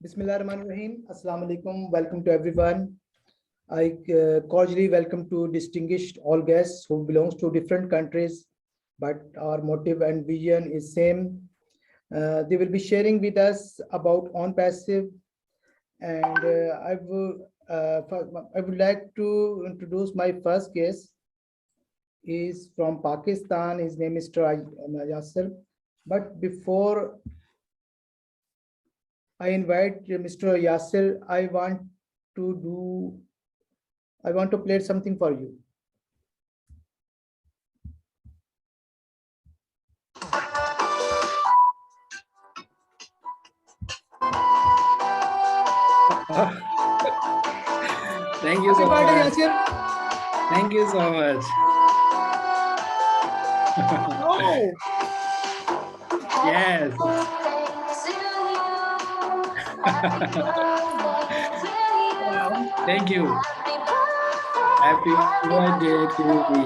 Bismillahirrahmanirrahim. Assalamu alaikum. Welcome to everyone. I cordially welcome to distinguished all guests who belongs to different countries, but our motive and vision is same. They will be sharing with us about Onpassive, and I would like to introduce my first guest. He is from Pakistan. His name is Mr. Yasser. But before I invite Mr. Yasser, I want to play something for you. Thank you so Happy birthday, much. Yasser. Thank you so much. Oh, Yes. wow. Thank you. Happy birthday to me.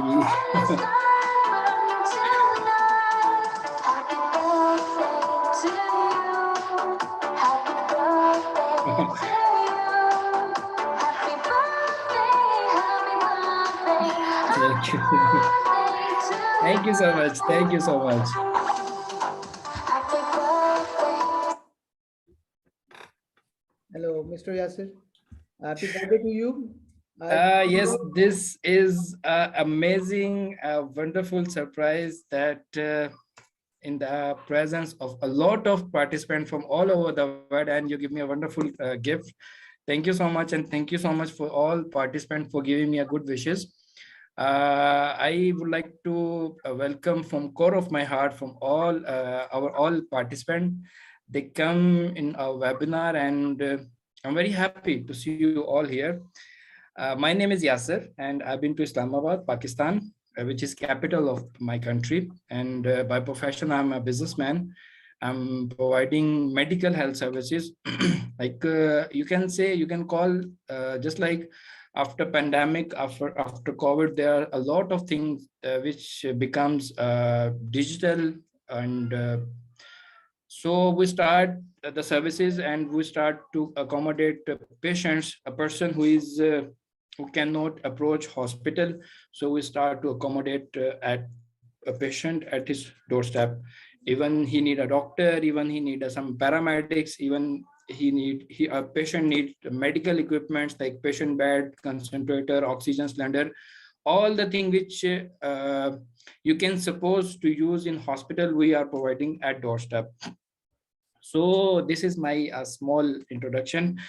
Thank you. Thank you so much. Thank you so much. Hello, Mr. Yasser. Happy birthday to you. Yes, this is an amazing, wonderful surprise that in the presence of a lot of participants from all over the world, and you give me a wonderful gift. Thank you so much, and thank you so much for all participants for giving me a good wishes. I would like to welcome from core of my heart from all our all participants. They come in our webinar, and I'm very happy to see you all here. My name is Yasser, and I've been to Islamabad, Pakistan, which is capital of my country. And by profession, I'm a businessman. I'm providing medical health services. Like you can say, you can call just like after pandemic, after COVID, there are a lot of things which becomes digital, and so we start the services, and we start to accommodate patients, a person who cannot approach hospital. So we start to accommodate at a patient at his doorstep. Even he need a doctor, even he need some paramedics, even a patient need medical equipments like patient bed, concentrator, oxygen cylinder, all the thing which you can suppose to use in hospital, we are providing at doorstep. So this is my small introduction.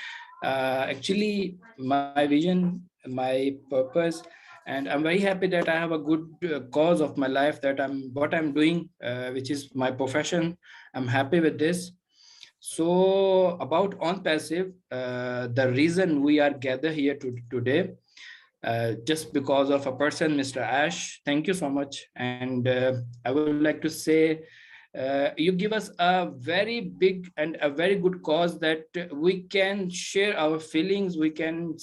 Actually, my vision, my purpose, and I'm very happy that I have a good cause of my life, that what I'm doing, which is my profession. I'm happy with this. So about Onpassive, the reason we are gathered here today, just because of a person, Mr. Ash. Thank you so much. And I would like to say, you give us a very big and a very good cause that we can share our feelings. We can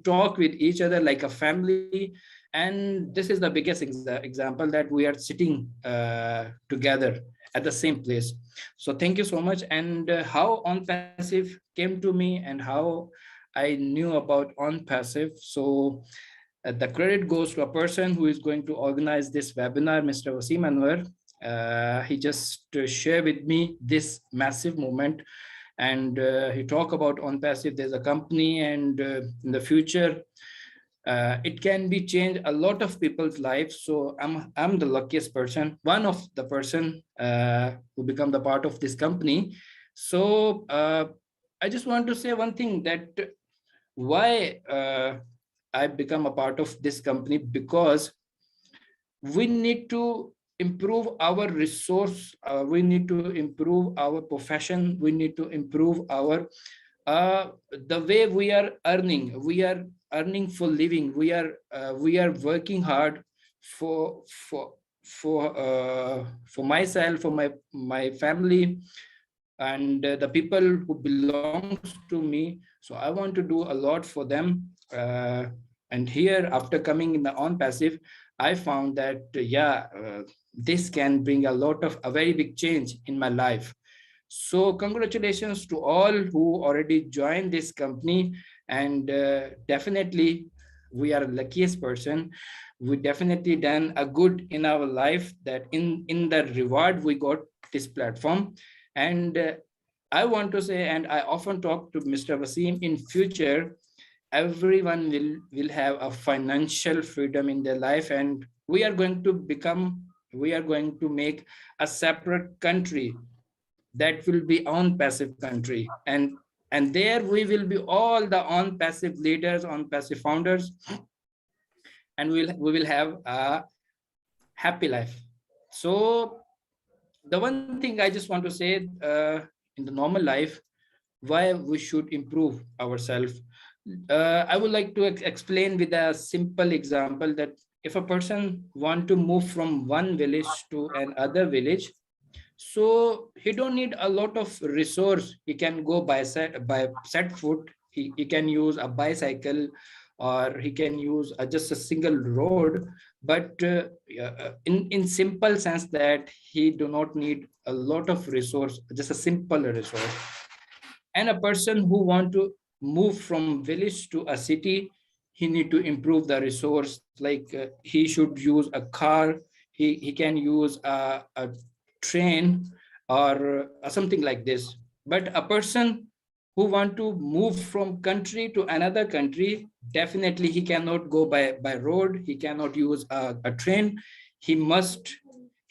talk with each other like a family. And this is the biggest example that we are sitting together at the same place. So thank you so much. And how Onpassive came to me and how I knew about Onpassive. So the credit goes to a person who is going to organize this webinar, Mr. Wasim Anwar. He just shared with me this massive movement, and he talked about Onpassive. There's a company, and in the future, it can be changed a lot of people's lives. So I'm the luckiest person, one of the person who become the part of this company. So I just want to say one thing, that why I become a part of this company, because we need to improve our resource, we need to improve our profession, we need to improve our the way we are earning for living. We are working hard for for myself, for my family, and the people who belongs to me. So I want to do a lot for them. And here, after coming in the Onpassive, I found that this can bring a lot of a very big change in my life. So congratulations to all who already joined this company, and definitely we are the luckiest person. We definitely done a good in our life, that in the reward we got this platform. And I want to say, and I often talk to Mr. Wasim, in future everyone will have a financial freedom in their life, and we are going to make a separate country that will be on passive country, and there we will be all the on passive leaders, on passive founders, and we will have a happy life. So the one thing I just want to say, in the normal life, why we should improve ourselves. I would like to explain with a simple example that if a person want to move from one village to another village, so he don't need a lot of resource. He can go by set foot. He can use a bicycle, or he can use just a single road. But in simple sense, that he do not need a lot of resource, just a simple resource. And a person who want to move from village to a city, he need to improve the resource, like he should use a car, he can use a train, or something like this. But a person who want to move from country to another country, definitely he cannot go by road, he cannot use a train, he must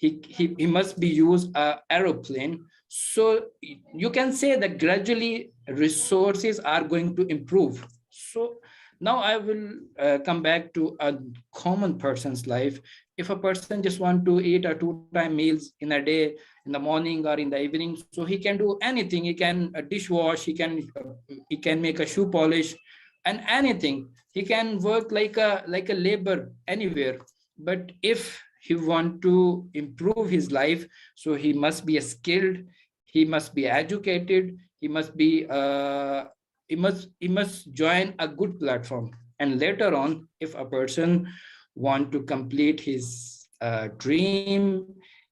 he must be use a aeroplane. So you can say that gradually resources are going to improve. So now I will come back to a common person's life. If a person just want to eat a two-time meals in a day, in the morning or in the evening, so he can do anything. He can dishwash, he can make a shoe polish, and anything. He can work like a labor anywhere. But if he want to improve his life, so he must be a skilled, he must be educated, he must join a good platform. And later on, if a person want to complete his dream,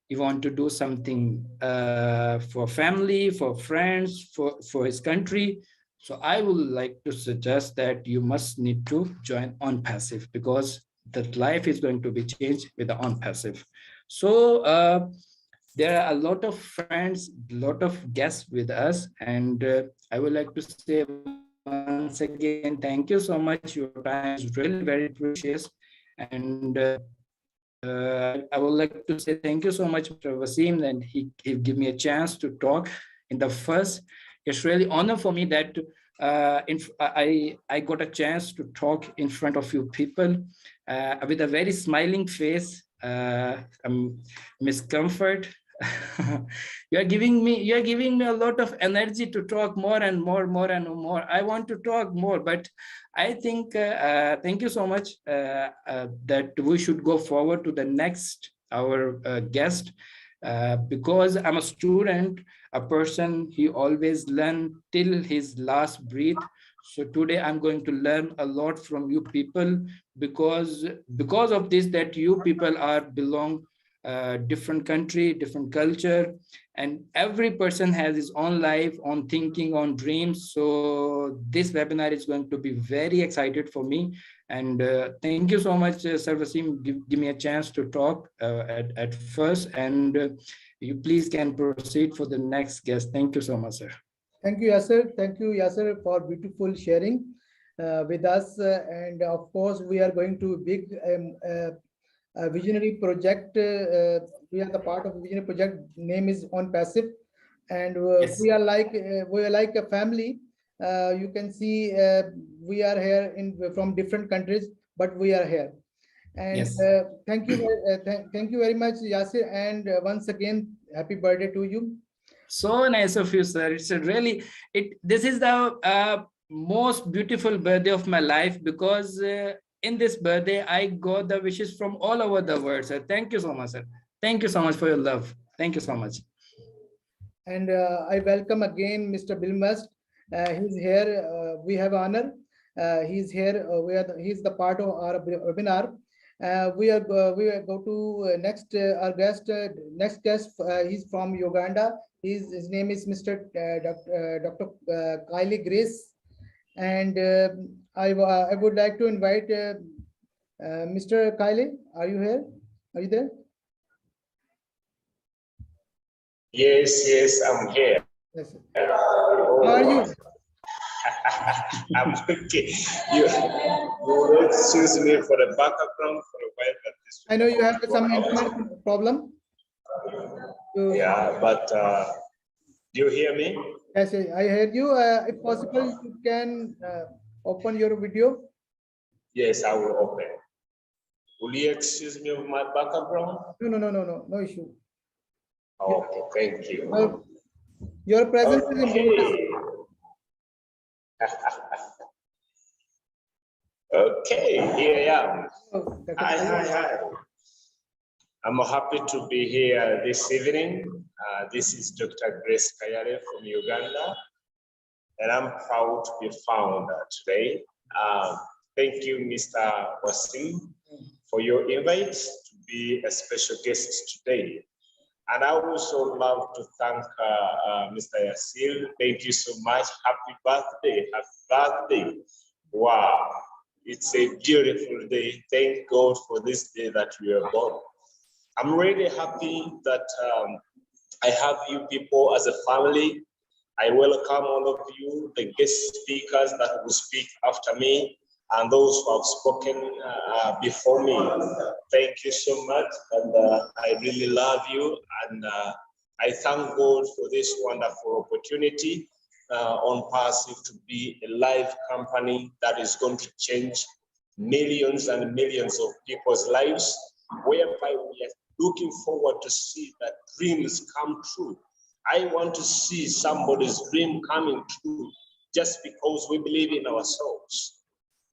he want to do something for family, for friends, for his country, so I would like to suggest that you must need to join Onpassive, because that life is going to be changed with the Onpassive. So there are a lot of friends, a lot of guests with us, and I would like to say once again, thank you so much. Your time is really very precious, and I would like to say thank you so much, Mr. Wasim, and he gave me a chance to talk in the first. It's really honor for me that I got a chance to talk in front of you people with a very smiling face. Miss Comfort, you are giving me a lot of energy to talk more and more and more. I want to talk more, but I think thank you so much that we should go forward to the next our guest, because I'm a student, a person, he always learn till his last breath. So today I'm going to learn a lot from you people, because of this, that you people are belong different country, different culture, and every person has his own life, on thinking, on dreams. So this webinar is going to be very excited for me. And thank you so much, Sir Wasim, give me a chance to talk at first, and you please can proceed for the next guest. Thank you so much, sir. Thank you, Yasser. Thank you, Yasser, for beautiful sharing with us. And of course, we are going to big a visionary project. We are the part of a visionary project. Name is Onpassive, and Yes. we are like a family. You can see we are here from different countries, but we are here. And Yes. thank you, thank you very much, Yasir. And once again, happy birthday to you. So nice of you, sir. It's a really this is the most beautiful birthday of my life, because in this birthday I got the wishes from all over the world, sir. Thank you so much, sir. Thank you so much for your love. Thank you so much. And I welcome again Mr. Bill Must. He's here. We have honor. He's here. He's the part of our webinar. We will go to next our guest. Next guest, he's from Uganda. His name is Mr. Dr. Kylie Grace, and I would like to invite Mr. Kylie. Are you here? Are you there? Yes, I'm here. Yes. Oh. How are you? I'm okay. You will excuse me for the background for a while, but this I know you have some internet problem. Yeah, but do you hear me? Yes, I heard you. If possible, you can open your video. Yes, I will open. Will you excuse me of my background? No issue. Okay, thank you. Your presence is important. Okay, here I am. Oh, Hi. I'm happy to be here this evening. This is Dr. Grace Kayale from Uganda, and I'm proud to be found today. Thank you, Mr. Wasim, for your invite to be a special guest today. And I also love to thank Mr. Yasil. Thank you so much. Happy birthday. Wow, it's a beautiful day. Thank God for this day that you are born. I'm really happy that I have you people as a family. I welcome all of you, the guest speakers that will speak after me, and those who have spoken before me. Thank you so much, and I really love you, and I thank God for this wonderful opportunity Onpassive to be a live company that is going to change millions and millions of people's lives, whereby we are looking forward to see that dreams come true. I want to see somebody's dream coming true just because we believe in ourselves.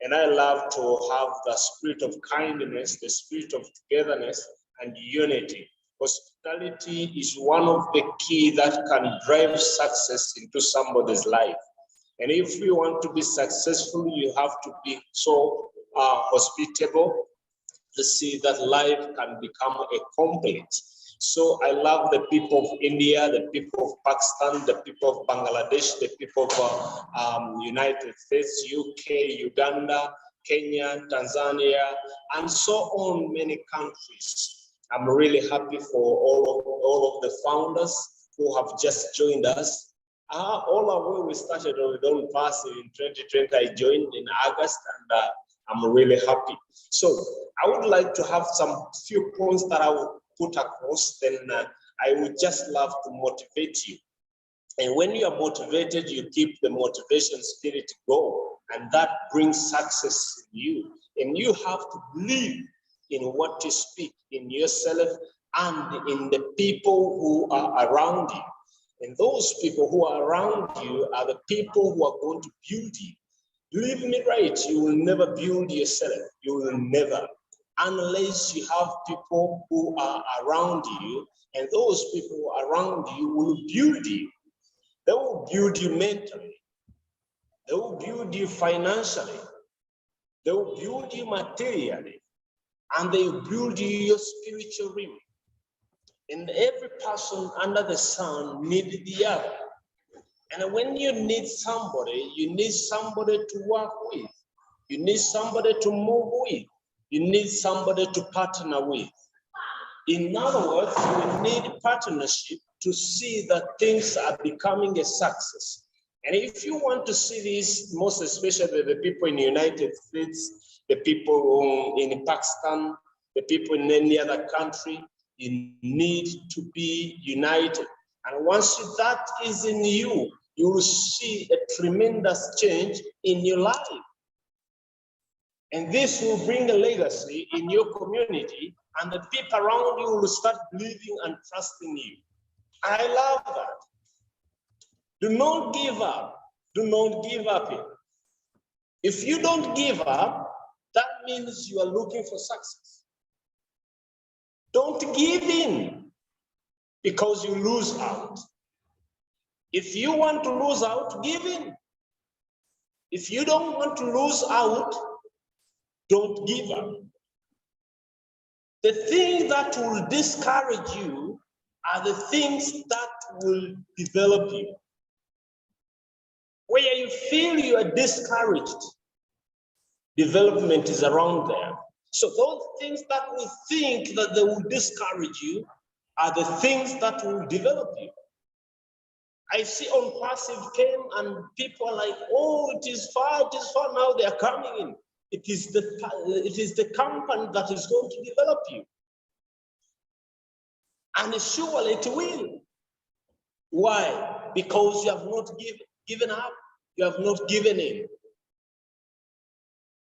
And I love to have the spirit of kindness, the spirit of togetherness and unity. Hospitality is one of the key that can drive success into somebody's life. And if you want to be successful, you have to be so hospitable to see that life can become a complete. So I love the people of India, the people of Pakistan, the people of Bangladesh, the people of United States, UK, Uganda, Kenya, Tanzania, and so on many countries. I'm really happy for all of the founders who have just joined us. All our way we started on Onpassive in 2020. I joined in August, and I'm really happy. So I would like to have some few points that I will put across, then I would just love to motivate you. And when you are motivated, you keep the motivation spirit going, and that brings success in you. And you have to believe in what you speak, in yourself, and in the people who are around you. And those people who are around you are the people who are going to build you. Believe me right, you will never build yourself. You will never. Unless you have people who are around you, and those people around you will build you. They will build you mentally. They will build you financially. They will build you materially. And they will build you your spiritual realm. And every person under the sun needs the other. And when you need somebody to work with. You need somebody to move with. You need somebody to partner with. In other words, you need partnership to see that things are becoming a success. And if you want to see this, most especially the people in the United States, the people in Pakistan, the people in any other country, you need to be united. And once that is in you, you will see a tremendous change in your life. And this will bring a legacy in your community, and the people around you will start believing and trusting you. I love that. Do not give up. Do not give up. If you don't give up, that means you are looking for success. Don't give in because you lose out. If you want to lose out, give in. If you don't want to lose out, don't give up. The things that will discourage you are the things that will develop you. Where you feel you are discouraged, development is around there. So those things that we think that they will discourage you are the things that will develop you. I see Onpassive came and people are like, oh, it is far now they are coming in. It is the company that is going to develop you. And surely it will. Why? Because you have not given up, you have not given in.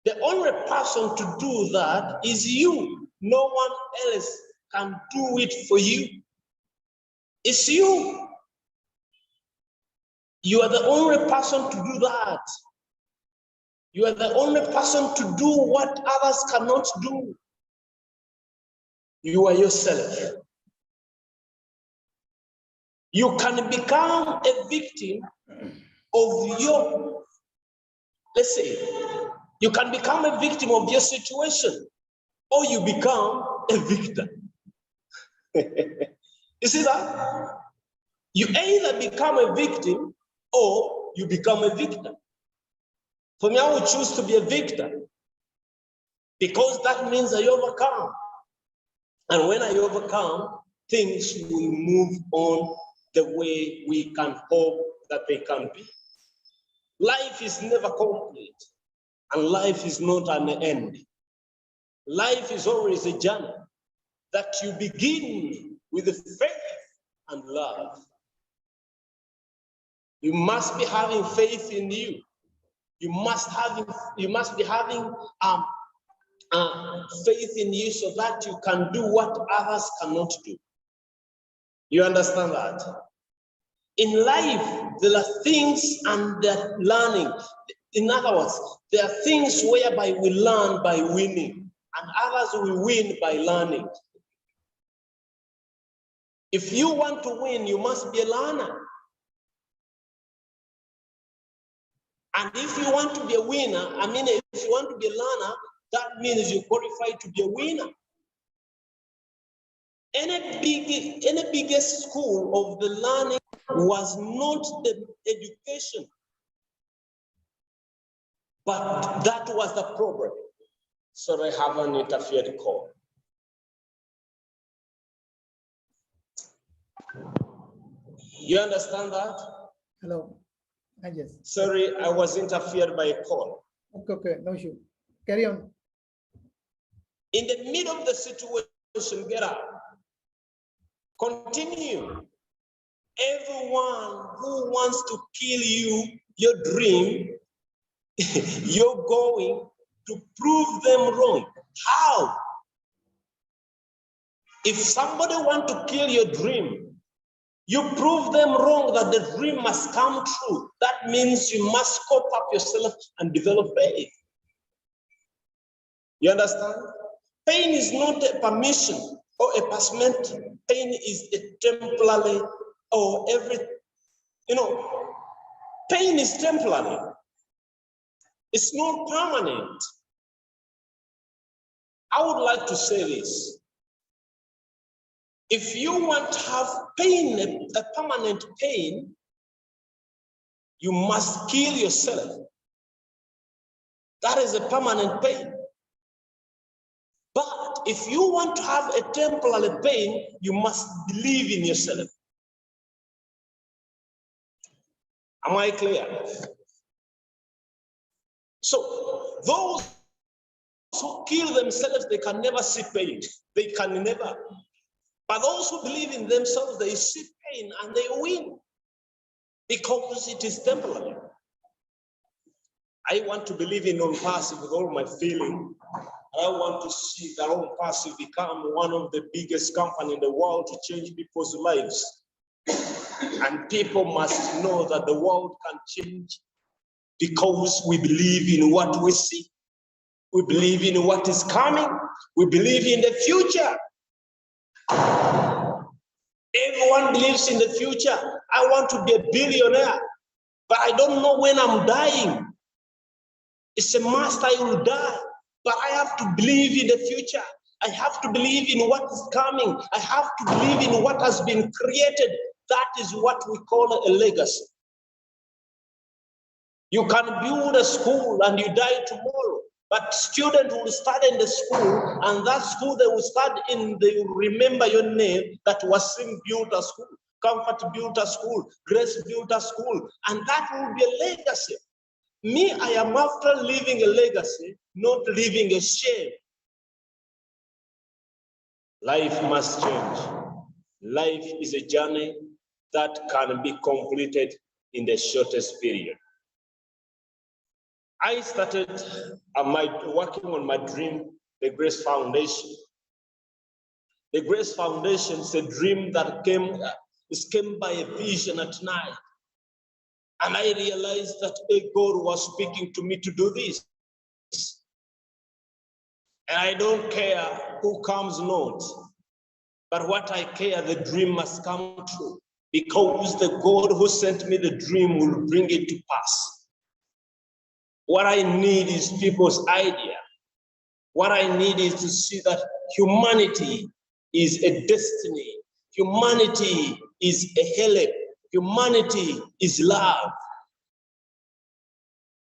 The only person to do that is you. No one else can do it for you. It's you. You are the only person to do that. You are the only person to do what others cannot do. You are yourself. You can become a victim of your, let's say, you can become a victim of your situation, or you become a victim. You see that? You either become a victim or you become a victim. For me, I would choose to be a victim because that means I overcome. And when I overcome, things will move on the way we can hope that they can be. Life is never complete, and life is not an end. Life is always a journey that you begin with faith and love. You must be having faith in you. You must be having faith in you so that you can do what others cannot do. You understand that? In life, there are things and they're learning. In other words, there are things whereby we learn by winning, and others will win by learning. If you want to win, you must be a learner. And if you want to be a winner, if you want to be a learner, that means you're qualified to be a winner. Any biggest school of the learning was not the education, but that was the problem. So I have an interfered call. You understand that? Hello. Yes. Sorry, I was interfered by a call. Okay, no issue. Carry on. In the middle of the situation, get up. Continue. Everyone who wants to kill you, your dream, you're going to prove them wrong. How? If somebody wants to kill your dream, you prove them wrong that the dream must come true. That means you must cope up yourself and develop faith. You understand? Pain is not a permission or a punishment. Pain is a temporary or pain is temporary. It's not permanent. I would like to say this. If you want to have pain, a permanent pain, you must kill yourself. That is a permanent pain. But if you want to have a temporary pain, you must believe in yourself. Am I clear? So those who kill themselves, they can never see pain. They can never. But those who believe in themselves, they see pain and they win because it is temporary. I want to believe in Onpassive with all my feeling. I want to see that Onpassive become one of the biggest companies in the world to change people's lives. And people must know that the world can change because we believe in what we see. We believe in what is coming. We believe in the future. Everyone believes in the future. I want to be a billionaire, but I don't know when I'm dying. It's a must, I will die, but I have to believe in the future. I have to believe in what is coming. I have to believe in what has been created. That is what we call a legacy. You can build a school and you die tomorrow, but students will study in the school, and that school they will study in, they will remember your name, that Wasim built a school, Comfort built a school, Grace built a school, and that will be a legacy. Me, I am after leaving a legacy, not leaving a shame. Life must change. Life is a journey that can be completed in the shortest period. I started working on my dream, the Grace Foundation. The Grace Foundation is a dream that came by a vision at night. And I realized that God was speaking to me to do this. And I don't care who comes not, but what I care, the dream must come true, because the God who sent me the dream will bring it to pass. What I need is people's idea. What I need is to see that humanity is a destiny. Humanity is a help. Humanity is love.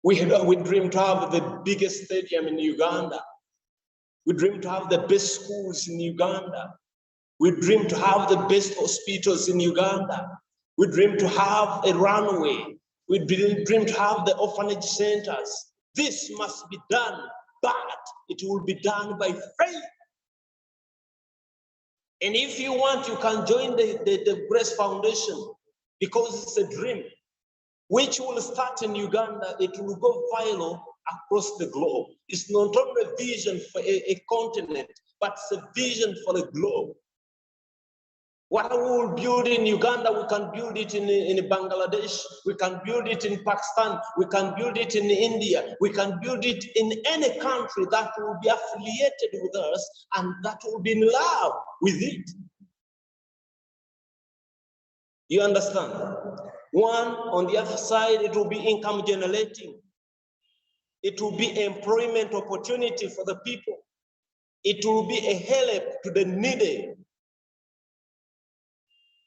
We dream to have the biggest stadium in Uganda. We dream to have the best schools in Uganda. We dream to have the best hospitals in Uganda. We dream to have a runway. We dream to have the orphanage centers. This must be done, but it will be done by faith. And if you want, you can join the Grace Foundation, because it's a dream which will start in Uganda. It will go viral across the globe. It's not only a vision for a continent, but it's a vision for the globe. What we will build in Uganda, we can build it in Bangladesh, we can build it in Pakistan, we can build it in India, we can build it in any country that will be affiliated with us and that will be in love with it. You understand? One, on the other side, it will be income generating. It will be employment opportunity for the people. It will be a help to the needy.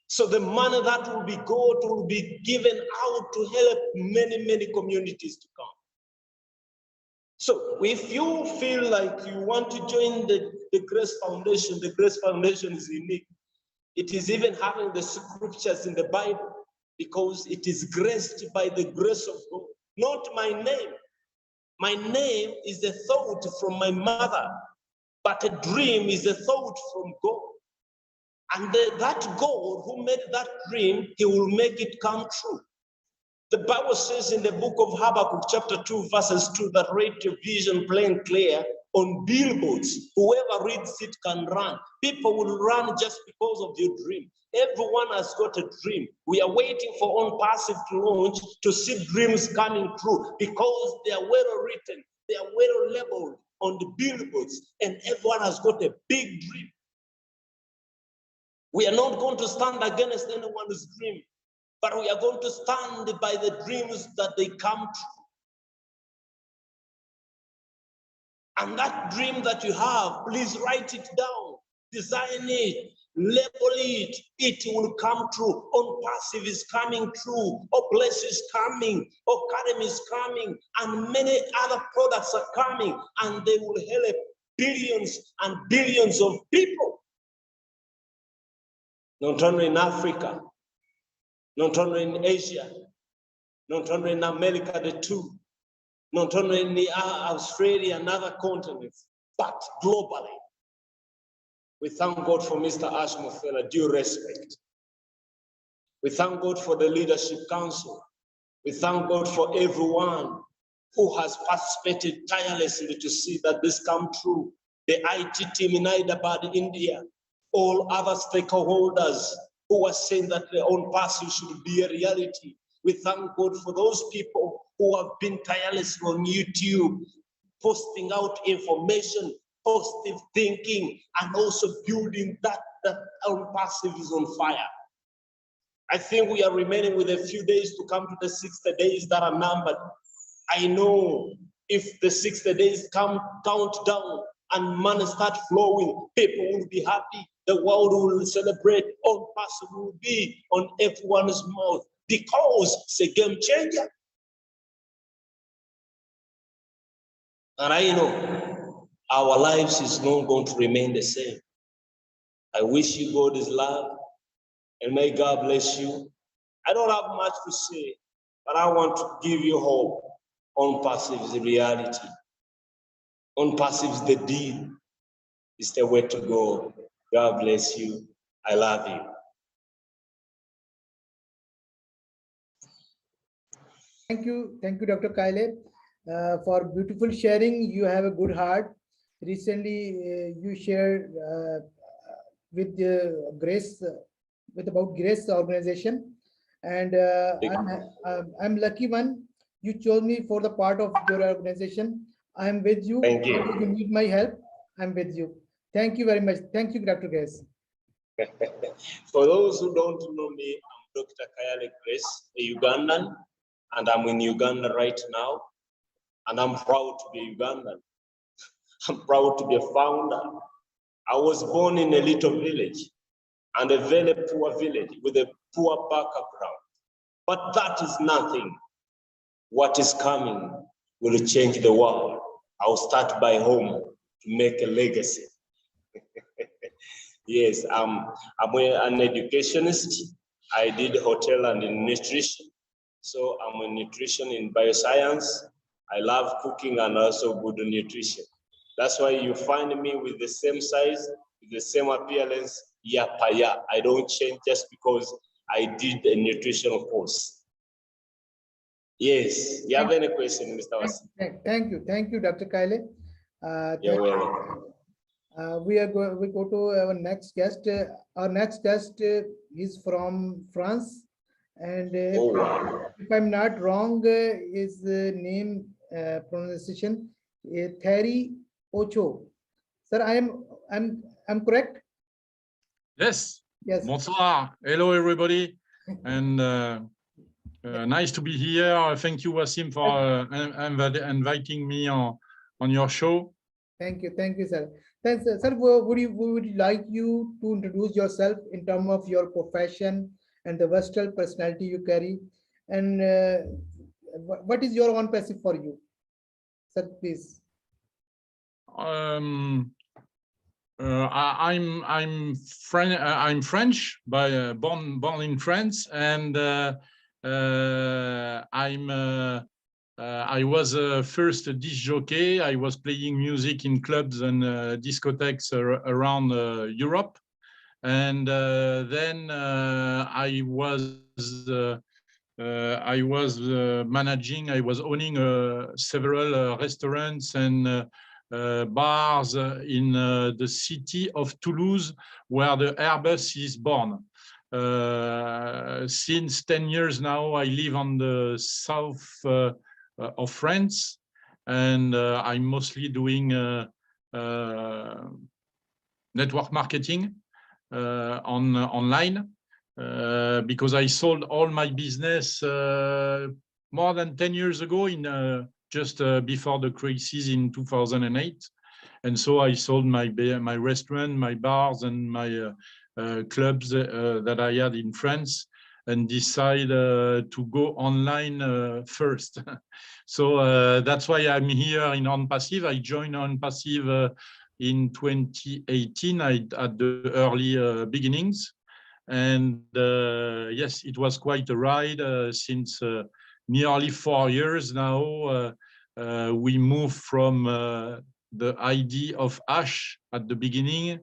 So the money that will be got will be given out to help many, many communities to come. So if you feel like you want to join the Grace Foundation is unique. It is even having the scriptures in the Bible, because it is graced by the grace of God. Not my name. My name is a thought from my mother, but a dream is a thought from God. And that God who made that dream, he will make it come true. The Bible says in the book of Habakkuk, chapter 2, verses 2, that read your vision plain clear on billboards. Whoever reads it can run. People will run just because of your dream. Everyone has got a dream. We are waiting for Onpassive to launch to see dreams coming true, because they are well written, they are well labeled on the billboards, and everyone has got a big dream. We are not going to stand against anyone's dream, but we are going to stand by the dreams that they come true. And that dream that you have, please write it down, design it, label it, it will come true. Onpassive is coming true, O-Bless is coming, O-Cademy is coming, and many other products are coming, and they will help billions and billions of people. Not only in Africa, not only in Asia, not only in America, the two, not only in Australia and other continents, but globally. We thank God for Mr. Ash Mofela, due respect. We thank God for the Leadership Council. We thank God for everyone who has participated tirelessly to see that this come true. The IT team in Hyderabad, India, all other stakeholders who are saying that their Onpassive should be a reality. We thank God for those people who have been tireless on YouTube, posting out information, positive thinking, and also building that Onpassive is on fire. I think we are remaining with a few days to come to the 60 days that are numbered. I know if the 60 days count down and money start flowing, people will be happy, the world will celebrate, Onpassive will be on everyone's mouth because it's a game changer. And I know our lives is not going to remain the same. I wish you God's love and may God bless you. I don't have much to say, but I want to give you hope. Onpassive is the reality. Onpassive is the deal. It's the way to go. God bless you. I love you. Thank you, Dr. Kyle, for beautiful sharing. You have a good heart. Recently, you shared with Grace, with about Grace organization, and I'm lucky one. You chose me for the part of your organization. I'm with you. Thank you. If you need my help, I'm with you. Thank you very much. Thank you, Dr. Grace. For those who don't know me, I'm Dr. Kayale Grace, a Ugandan, and I'm in Uganda right now. And I'm proud to be Ugandan. I'm proud to be a founder. I was born in a little village, and a very poor village with a poor background. But that is nothing. What is coming will change the world. I'll start by home to make a legacy. Yes, I'm an educationist. I did hotel and nutrition. So I'm a nutrition in bioscience. I love cooking and also good nutrition. That's why you find me with the same size, with the same appearance, year per year. I don't change just because I did a nutritional course. Yes, you have any question, Mr. Wasi? Thank you, Dr. Kyle. You're welcome. We go to our next guest. Our next guest is from France, and if I'm not wrong, his name pronunciation Thierry Ocho. Sir, I'm correct? Yes. Yes. Bonsoir. Hello, everybody, and nice to be here. Thank you, Wasim, for inviting me on your show. Thank you, sir. Thanks, sir. Would you like you to introduce yourself in terms of your profession and the versatile personality you carry, and what is your Onpassive for you, sir? Please. I'm French, born in France, and I was first a disc jockey. I was playing music in clubs and discotheques around Europe, and then I was managing. I was owning several restaurants and bars in the city of Toulouse, where the Airbus is born. Since 10 years now, I live on the south of France, and I'm mostly doing network marketing online because I sold all my business more than 10 years ago in just before the crisis in 2008. And so I sold my restaurant, my bars, and my clubs that I had in France, and decided to go online first. So that's why I'm here in Onpassive. I joined Onpassive in 2018 at the early beginnings. And yes, it was quite a ride since nearly 4 years now. We moved from the idea of Ash at the beginning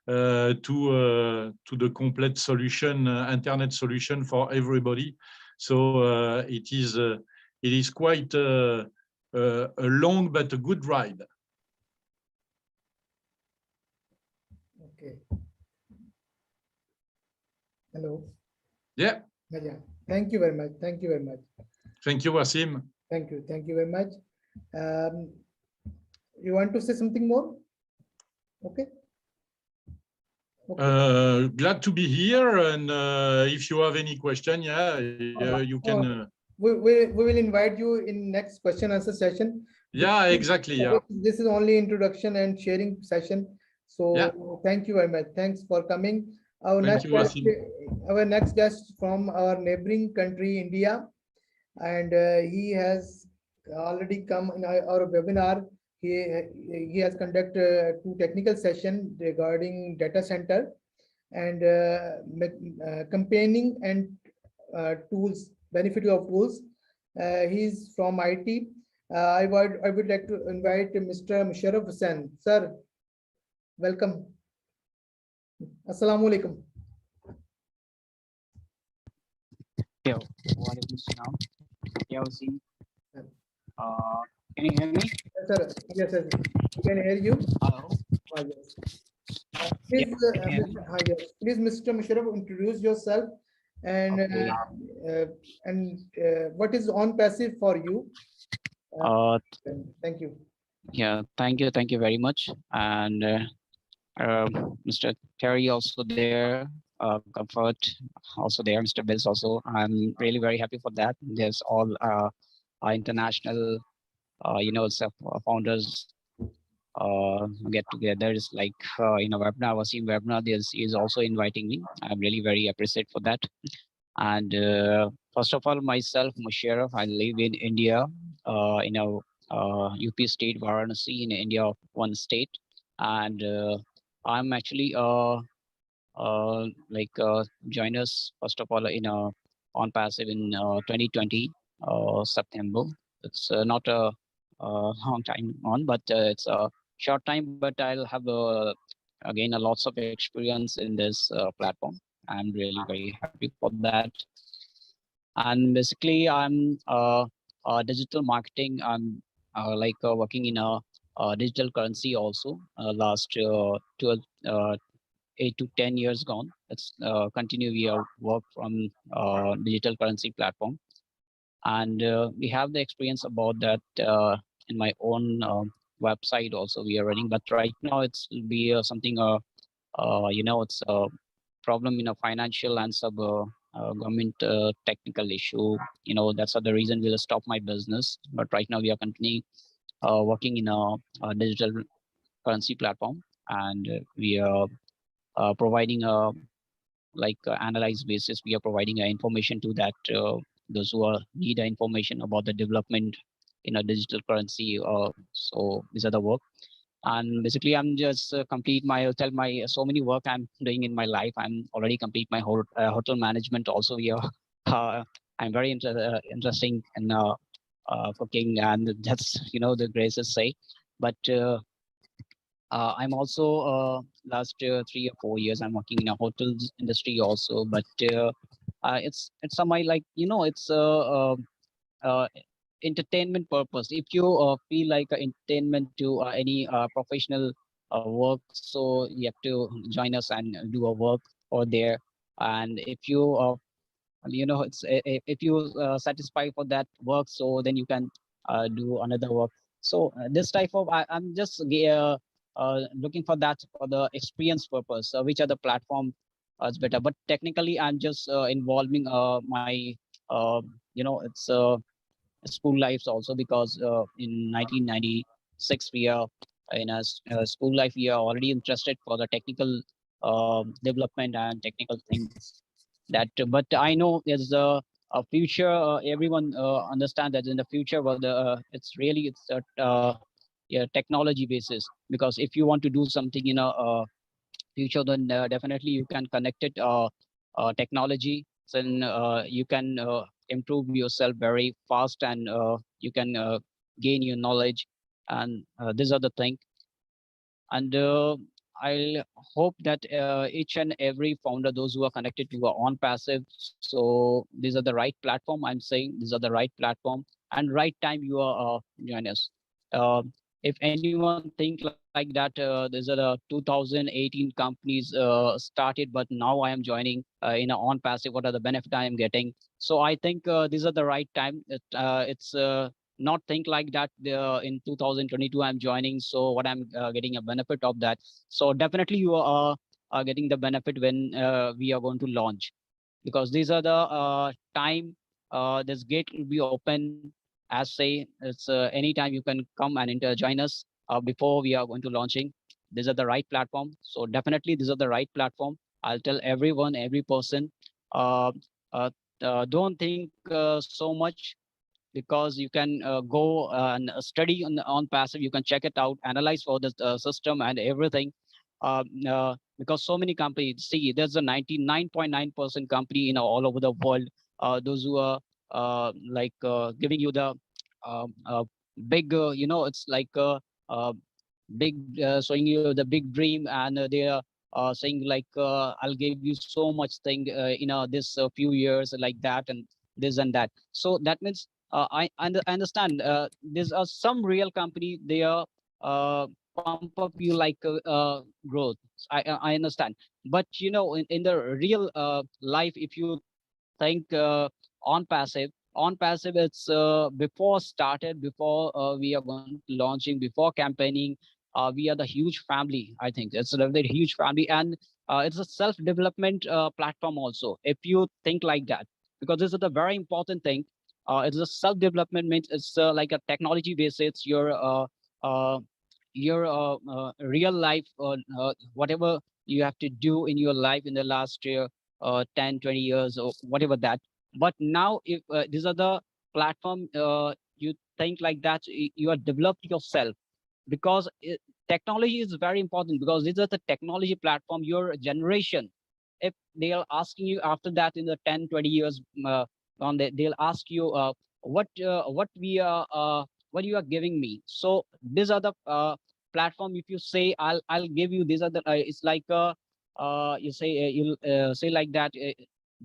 to the complete solution, internet solution for everybody. So it is quite a long but a good ride. Okay. Hello. Yeah. Yeah. Thank you very much. Thank you very much. Thank you, Wasim. Thank you. Thank you very much. You want to say something more? Okay. Okay. Glad to be here, and if you have any question, you can. We will invite you in next question answer session. Yeah, exactly. Yeah. This is only introduction and sharing session. So Yeah. thank you very much. Thanks for coming. Our Thank next you, guest, Wasim. from our neighboring country, India, and he has already come in our webinar. He has conducted two technical session regarding data center and campaigning and tools, benefit of tools. He's from IT. I would like to invite Mr. Musharraf Hussain. Sir, welcome. Assalamu alaikum. Yeah, walaikum salam. Yeah, Wasim. Can you hear me? Yes, sir. Yes, yes. We can hear you. Hello. Yes. Yeah, Please, can you hear me? yes. Please, Mr. Musharraf, introduce yourself and Okay. what is Onpassive for you? Uh, Thank you. yeah, thank you very much. And Mr. Terry also there, Comfort also there, Mr. Bills also. I'm really very happy for that. There's all our international, founders get together. It's like in a webinar, Wasim webinar, is also inviting me. I'm really very appreciative for that. And first of all, myself, Musharraf, I live in India, UP state, Varanasi in India, one state. And I'm actually join us, first of all, on passive in 2020, September. It's not a long time on, but it's a short time, but I'll have again a lots of experience in this platform. I'm really very happy for that. And basically, I'm digital marketing. I'm working in a digital currency also. Last 8 to 10 years gone. It's continue we are work from digital currency platform, and we have the experience about that in my own website also we are running. But right now it's will be something it's a problem in a financial and sub government technical issue. That's the reason we'll stop my business. But right now we are continuing working in a digital currency platform, and we are providing a analyze basis. We are providing information to that those who are need information about the development in a digital currency. So these are the work. And basically I'm just complete my tell my so many work I'm doing in my life. I'm already complete my whole hotel management also here. I'm very interesting in cooking, and that's the graces say. But I'm also last 3 or 4 years I'm working in a hotels industry also. But it's my it's uh, entertainment purpose. If you feel like entertainment to any professional work, so you have to join us and do a work over there. And if you it's if you satisfy for that work, so then you can do another work. So this type of I'm just looking for that for the experience purpose, which are the platform is better. But technically I'm just involving my it's school lives also, because in 1996 we are in school life we are already interested for the technical development and technical things. That but I know there's a future. Everyone understand that in the future, well, it's really it's a yeah, technology basis. Because if you want to do something in a future, then definitely you can connect it technology. Then you can improve yourself very fast, and you can gain your knowledge. And these are the thing. And I'll hope that each and every founder, those who are connected to on passive, so these are the right platform. I'm saying these are the right platform and right time you are join us. If anyone think like that, these are the 2018 companies started, but now I am joining in a on passive. What are the benefit I am getting? So I think these are the right time. It's not think like that in 2022 I'm joining, so what I'm getting a benefit of that. So definitely you are getting the benefit when we are going to launch, because these are the time this gate will be open as say, it's anytime you can come and join us before we are going to launching. These are the right platform. So definitely these are the right platform. I'll tell everyone, every person, uh, uh, don't think so much, because you can go and study on passive. You can check it out, analyze for the system and everything. Because so many companies, see, there's a 99.9% company, all over the world. Those who are giving you the big, it's like big, showing you the big dream, and they are saying like, I'll give you so much thing this few years, like that, and this and that. So that means I understand there's some real company, they are pump up you like growth. I understand, but in the real life, if you think on passive, it's before started, before we are going to launching, before campaigning, we are the huge family. I think it's a very huge family, and it's a self development platform also, if you think like that, because this is the very important thing. It's a self development, means it's like a technology base. It's uh, your real life, whatever you have to do in your life in the last year, 10, 20 years, or whatever that. But now, if these are the platform, you think like that, you are developed yourself, because technology is very important, because this is the technology platform, your generation. If they are asking you after that in the 10, 20 years, they'll ask you, what you are giving me. So these are the platform. If you say, I'll give you, these are the it's like you say, you'll say like that,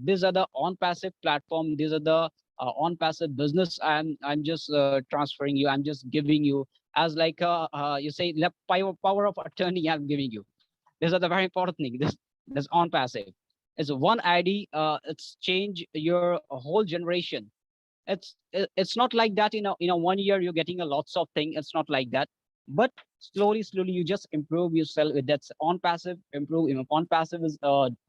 these are the on passive platform, these are the on passive business. I'm just transferring you, I'm just giving you, as like you say, the power of attorney I'm giving you. These are the very important thing. This on passive is one ID. It's change your whole generation. It's not like that, 1 year you're getting a lots of thing. It's not like that, but slowly you just improve yourself with that on passive. Improve, on passive is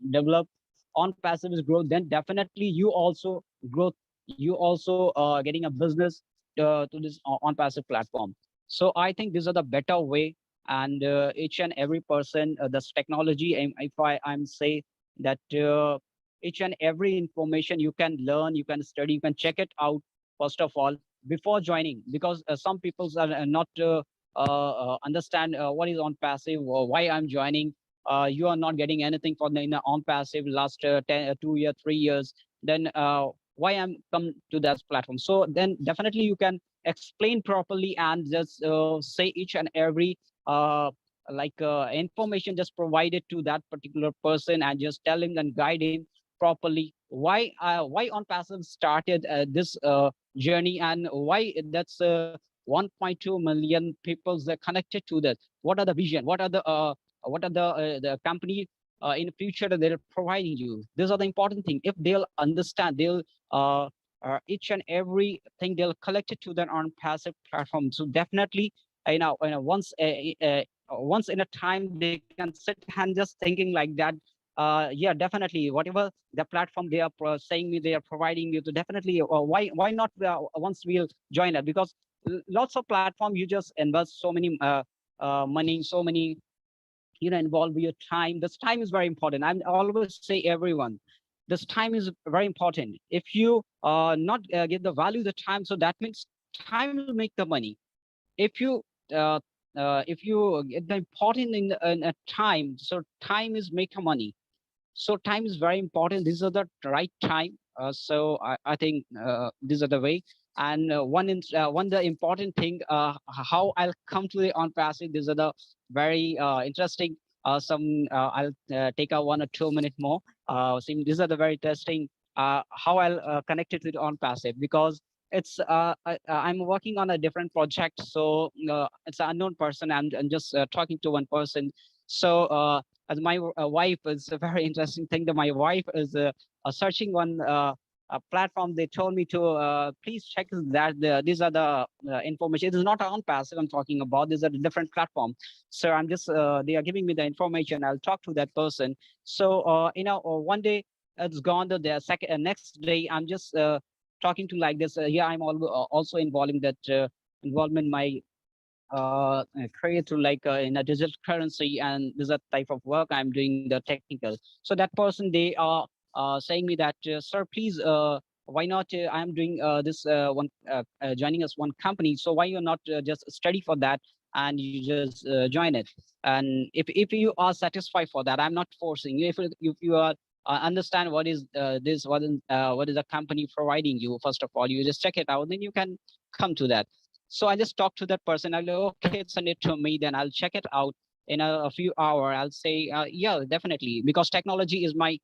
develop, on passive is growth, then definitely you also growth, you also getting a business to this on passive platform. So I think these are the better way. And each and every person, this technology, if I'm say that each and every information you can learn, you can study, you can check it out first of all before joining, because some people are not understand what is on passive or why I'm joining. You are not getting anything from the on passive last 2 years, 3 years. Then why I'm come to that platform? So then definitely you can explain properly and just say each and every information just provided to that particular person, and just tell him and guide him properly why on passive started this journey, and why that's 1.2 million people that connected to that. What are the vision, what are the company in the future that they're providing you. These are the important thing. If they'll understand, they'll each and every thing they'll collect it to their on passive platform. So definitely, once in a time they can sit and just thinking like that. Yeah, definitely, whatever the platform they are saying me, they are providing you to, definitely why not once we'll join it. Because lots of platform, you just invest so many money, so many, involve your time. This time is very important. I always say everyone, this time is very important. If you not give the value the time, so that means time will make the money. If you uh, uh, if you get the important in a time, so time is make the money. So time is very important. These are the right time. So I think these are the way. And one the important thing, how I'll come to the on passive. These are the very interesting. Some I'll take a 1 or 2 minute more. See, these are the very interesting. How I'll connect it to the on passive, because it's I'm working on a different project. So it's an unknown person. I'm just talking to one person. So as my wife is a very interesting thing, that my wife is searching one a platform. They told me to please check that these are the information. It is not on passive I'm talking about. These are the different platform. So I'm just they are giving me the information. I'll talk to that person. So one day it's gone. The second next day I'm just talking to like this. Yeah, I'm also involving that involvement my create to like in a digital currency, and this is a type of work I'm doing the technical. So that person, they are saying me that sir, please why not I'm doing this one joining us one company, so why you're not just study for that and you just join it. And if you are satisfied for that, I'm not forcing you. If you are understand what is this, what is the company providing you, first of all you just check it out, then you can come to that. So I just talk to that person. I'll go, okay, send it to me. Then I'll check it out in a few hours. I'll say, yeah, definitely, because technology is my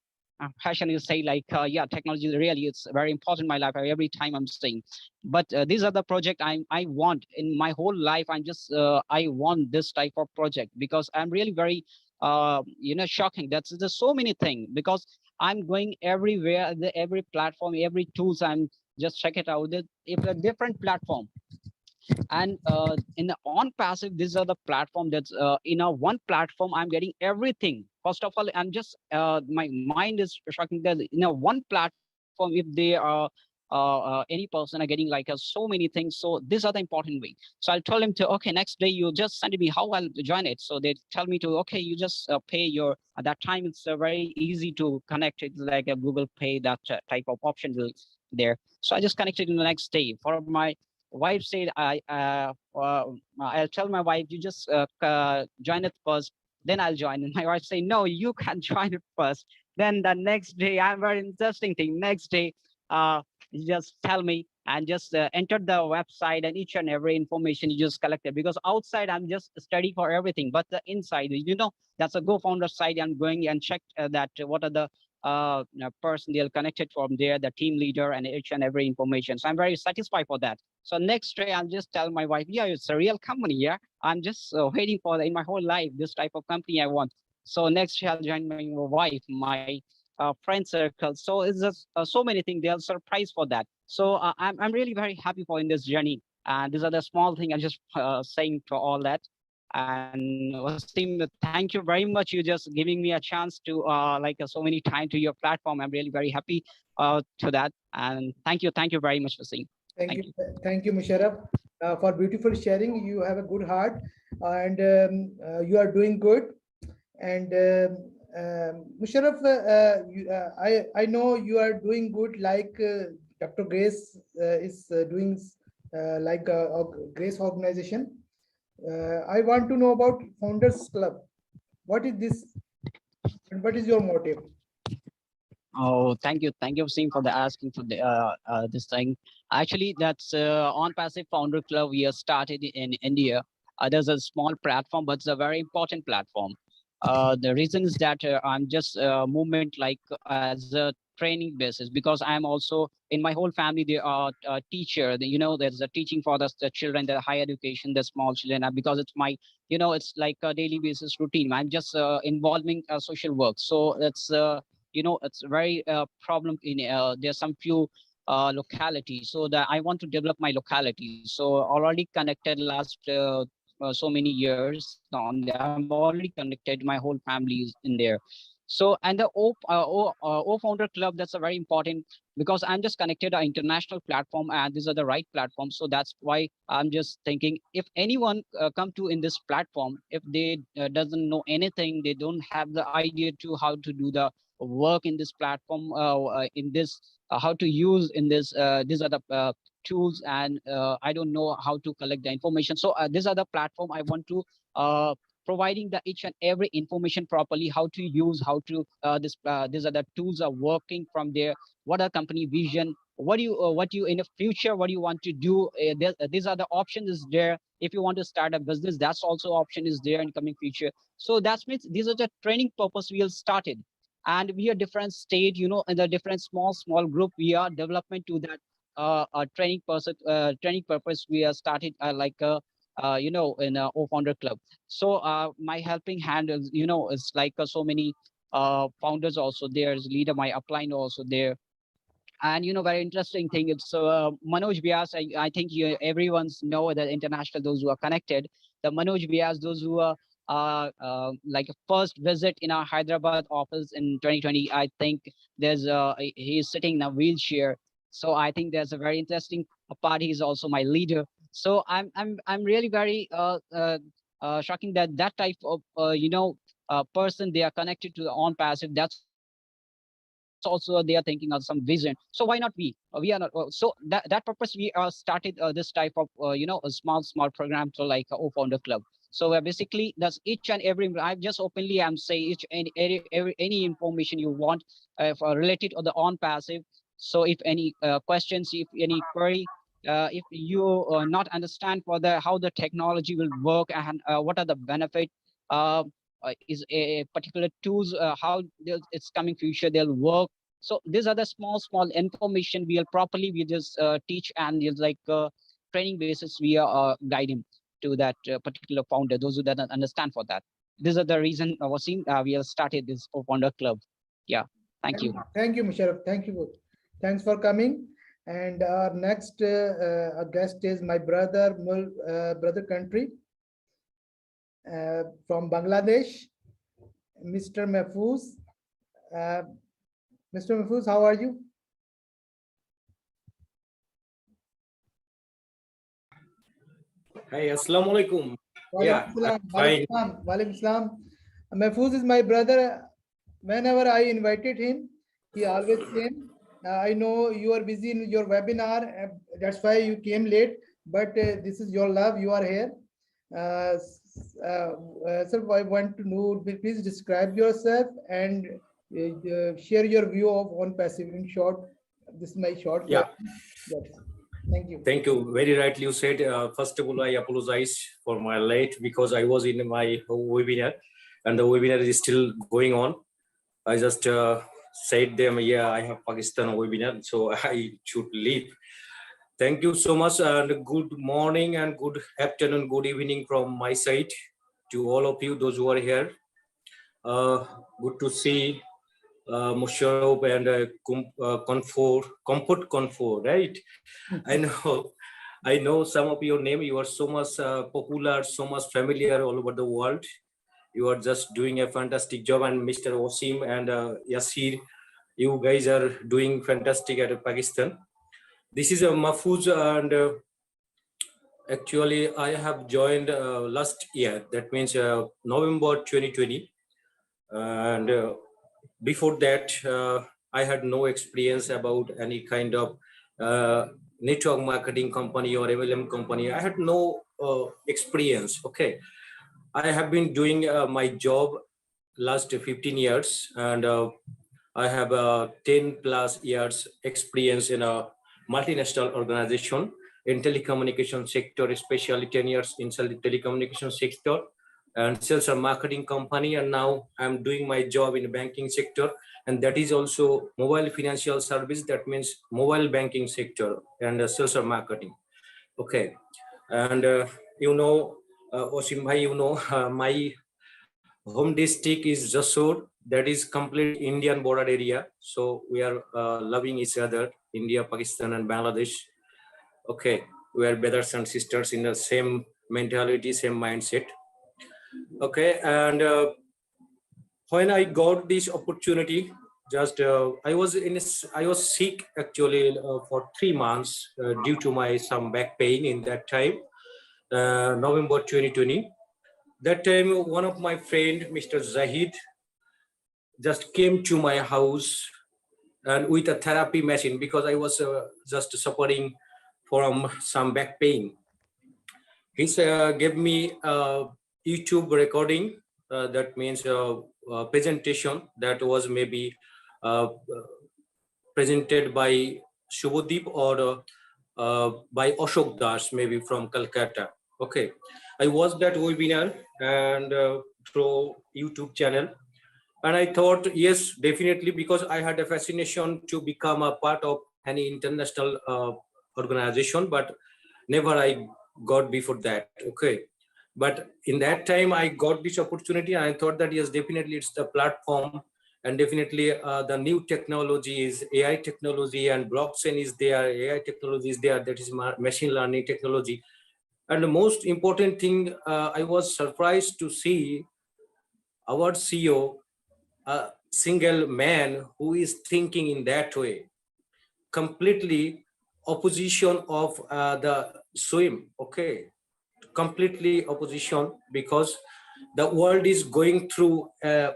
passion. You say like, yeah, technology really it's very important in my life. Every time I'm saying, but these are the project I want in my whole life. I'm just I want this type of project because I'm really very shocking. There's so many things because I'm going everywhere, every platform, every tools. I'm just check it out. If a different platform. And in the Onpassive, these are the platform that's in a one platform I'm getting everything. First of all, I'm just my mind is shocking that in a one platform, if they are any person are getting like so many things. So these are the important way. So I'll tell him to, okay, next day you just send me how I'll join it. So they tell me to, okay, you just pay your, at that time it's very easy to connect. It's like a Google Pay, that type of option there. So I just connected in the next day. For my wife said, I'll tell my wife, you just join it first, then I'll join. And my wife say, no, you can join it first. Then the next day, I'm very interesting thing. Next day, you just tell me and just enter the website and each and every information you just collected, because outside I'm just studying for everything, but the inside, that's a GoFounder site. I'm going and check that what are the person they'll connected from there, the team leader and each and every information. So I'm very satisfied for that. So next day, I'll just tell my wife, yeah, it's a real company. Yeah, I'm just waiting for in my whole life this type of company I want. So next year, I'll join my wife, my friend circle. So it's just so many things. They're surprised for that. So I'm really very happy for in this journey. And these are the small things I'm just saying to all that. And Wasim, thank you very much. You just giving me a chance to so many time to your platform. I'm really very happy to that. And thank you very much, Wasim. Thank you, Musharraf, for beautiful sharing. You have a good heart, and you are doing good. And Musharraf, I know you are doing good. Like Dr. Grace is doing like a Grace organization. I want to know about Founders Club. What is this, and what is your motive? Oh, thank you, Wasim, for the asking for the this thing. Actually, that's Onpassive Founder Club. We have started in India. There's a small platform, but it's a very important platform. The reason is that I'm just movement like as a training basis, because I'm also in my whole family they are teacher. There's a teaching for the children, the higher education, the small children. Because it's my it's like a daily basis routine. I'm just involving social work. So it's it's very problem in there's some few localities, so that I want to develop my locality. So already connected last so many years on there. I'm already connected, my whole family is in there. So, and the O Founder Club, that's a very important, because I'm just connected an international platform, and these are the right platforms. So that's why I'm just thinking, if anyone come to in this platform, if they doesn't know anything, they don't have the idea to how to do the work in this platform, in this how to use in this these are the tools, and I don't know how to collect the information. So these are the platform I want to providing the each and every information properly, how to use, how to these are the tools are working from there. What are company vision? What you in the future, what you want to do? These are the options is there. If you want to start a business, that's also option is there in coming future. So that means these are the training purpose we have started, and we are different state, in the different small group, we are development to that training purpose. We are started in a O-Founder Club. So my helping hand is, is like so many founders also there, is leader, my upline also there. And very interesting thing, it's Manoj Vyas. I think everyone's know that international, those who are connected, the Manoj Vyas, those who are like a first visit in our Hyderabad office in 2020. I think there's he is sitting in a wheelchair. So I think there's a very interesting part. He's also my leader. So I'm really very shocking that that type of person, they are connected to the Onpassive. That's also they are thinking of some vision. So why not we? We are not. So that purpose we started this type of a small program, so like O-Founder Club. So basically that's each and every. I just openly I'm saying each and any information you want related to the Onpassive. So if any questions, if any query, if you not understand for the how the technology will work and what are the benefit, uh, is a particular tools, how it's coming future they'll work. So these are the small information we'll properly we just teach, and it's like training basis we are guiding to that particular founder, those who doesn't understand for that. These are the reason Wasim, we have started this founder club. Yeah, thank you. Thank you, Musharraf. Thank you. Thanks for coming. And our next guest is my brother, brother country from Bangladesh, Mr. Mahfouz. Mr. Mahfouz, how are you? Hey, assalamu alaikum. Yeah, I'm fine. Walaikum salam. Mahfouz is my brother. Whenever I invited him, he always came. I know you are busy in your webinar. That's why you came late. But this is your love. You are here. Sir, I want to know, please describe yourself and share your view of Onpassive in short. This is my short. Yeah. Yes. Thank you. Thank you. Very rightly you said. First of all, I apologize for my late because I was in my webinar and the webinar is still going on. I just said them, yeah, I have Pakistan webinar, so I should leave. Thank you so much, and good morning and good afternoon, good evening from my side to all of you, those who are here. Good to see Musharraf and Comfort, right? I know some of your name. You are so much popular, so much familiar all over the world. You are just doing a fantastic job, and Mr. Wasim and Yasir, you guys are doing fantastic at Pakistan. This is a Mahfouz, and actually I have joined last year. That means November 2020, and before that I had no experience about any kind of network marketing company or MLM company. I had no experience. Okay, I have been doing my job last 15 years, and I have 10 plus years experience in a multinational organization in telecommunication sector, especially 10 years in telecommunication sector and sales and marketing company. And now I'm doing my job in the banking sector, and that is also mobile financial service. That means mobile banking sector and sales and marketing. Okay, and Osim bhai, my home district is Jasur. That is complete Indian border area. So we are loving each other, India, Pakistan, and Bangladesh. Okay, we are brothers and sisters in the same mentality, same mindset. Okay, and when I got this opportunity, just I was sick actually for 3 months due to my some back pain in that time, November 2020. That time, one of my friend, Mr. Zahid, just came to my house and with a therapy machine because I was just suffering from some back pain. He gave me a YouTube recording. That means a presentation that was maybe presented by Shubhadeep or by Ashok Das, maybe from Calcutta. Okay, I watched that webinar and through YouTube channel, and I thought, yes, definitely, because I had a fascination to become a part of any international organization, but never I got before that. Okay, but in that time I got this opportunity, and I thought that yes, definitely it's the platform, and definitely the new technology is AI technology, and blockchain is there, AI technology is there, that is machine learning technology. And the most important thing, I was surprised to see our CEO, a single man who is thinking in that way. completely opposition of the swim. Okay, completely opposition, because the world is going through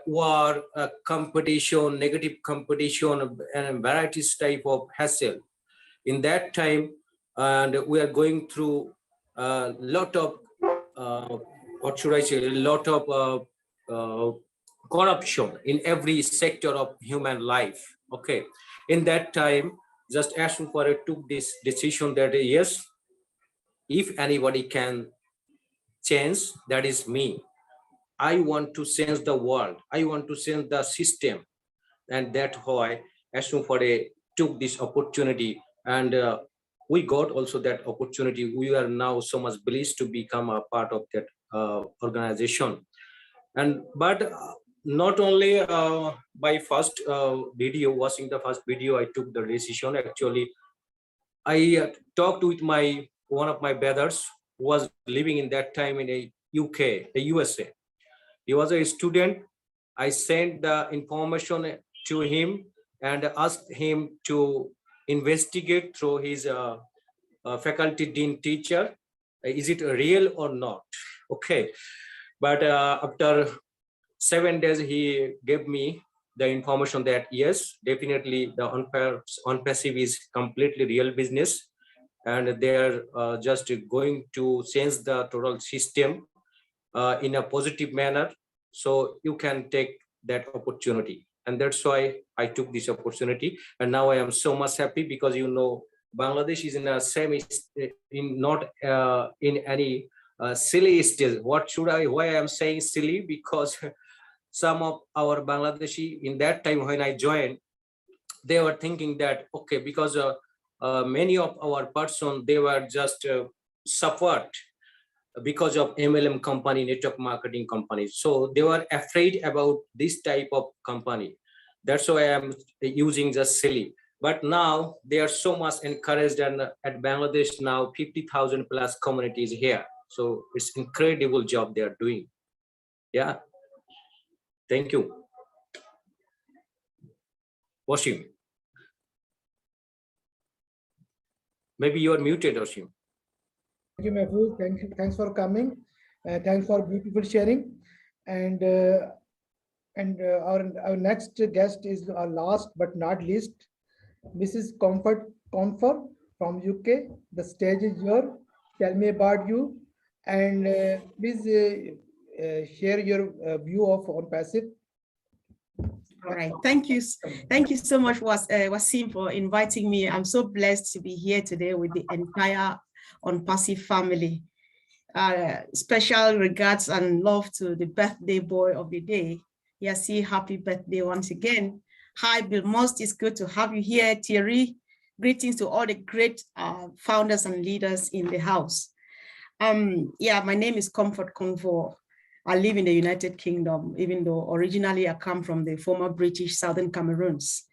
war, competition, negative competition, and varieties type of hassle in that time. And we are going through a lot of what should I say, a lot of corruption in every sector of human life. Okay, in that time, just Ashwin took this decision that yes, if anybody can change, that is me. I want to change the world, I want to change the system. And that's why Ashwin took this opportunity, and we got also that opportunity. We are now so much blessed to become a part of that organization. And but not only by first video, watching the first video, I took the decision. Actually, I talked with one of my brothers who was living in that time in a USA. He was a student. I sent the information to him and asked him to investigate through his faculty dean teacher. Is it real or not? Okay. But after 7 days, he gave me the information that yes, definitely the Onpassive is completely real business, and they're just going to change the total system in a positive manner. So you can take that opportunity. And that's why I took this opportunity. And now I am so much happy, because Bangladesh is in a not in any silly stage. Why I am saying silly? Because some of our Bangladeshi in that time when I joined, they were thinking that, okay, because many of our person, they were just suffered because of MLM company, network marketing companies. So they were afraid about this type of company. That's why I am using just silly. But now they are so much encouraged, and at Bangladesh now 50,000 plus communities here. So it's incredible job they are doing. Yeah. Thank you. Washim. Maybe you are muted, Washim. Thank you, Mahfouz. Thank you. Thanks for coming. Thanks for beautiful sharing. And our next guest is our last but not least, Mrs. Comfort from UK. The stage is yours. Tell me about you, and please share your view of Onpassive. All right, thank you so much, Wasim, for inviting me. I'm so blessed to be here today with the entire Onpassive family. Special regards and love to the birthday boy of the day. Yassi, happy birthday once again. Hi, Bill Most, it's good to have you here. Thierry, greetings to all the great founders and leaders in the house. Yeah, my name is Comfort Convo. I live in the United Kingdom, even though originally I come from the former British Southern Cameroons.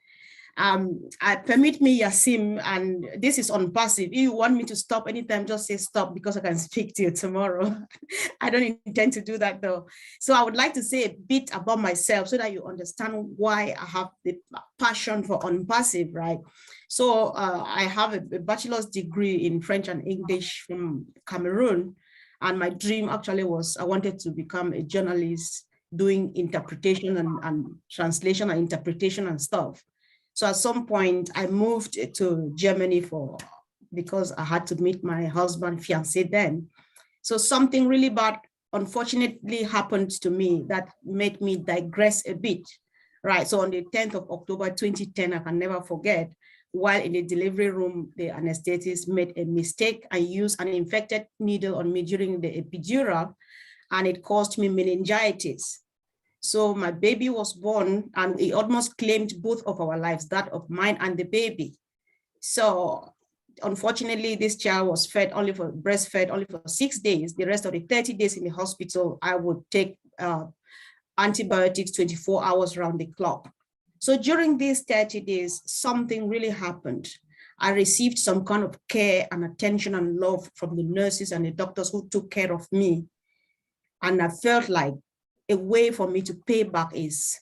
Permit me, Yasim, and this is Onpassive. If you want me to stop anytime, just say stop, because I can speak to you tomorrow. I don't intend to do that though. So I would like to say a bit about myself so that you understand why I have the passion for Onpassive, right? So I have a bachelor's degree in French and English from Cameroon. And my dream actually was I wanted to become a journalist doing interpretation and translation and interpretation and stuff. So at some point I moved to Germany because I had to meet my husband, fiancé then. So something really bad unfortunately happened to me that made me digress a bit, right? So on the 10th of October, 2010, I can never forget, while in the delivery room, the anesthetist made a mistake and used an infected needle on me during the epidural, and it caused me meningitis. So my baby was born, and it almost claimed both of our lives, that of mine and the baby. So unfortunately, this child was breastfed only for 6 days. The rest of the 30 days in the hospital, I would take antibiotics 24 hours around the clock. So during these 30 days, something really happened. I received some kind of care and attention and love from the nurses and the doctors who took care of me. And I felt like a way for me to pay back is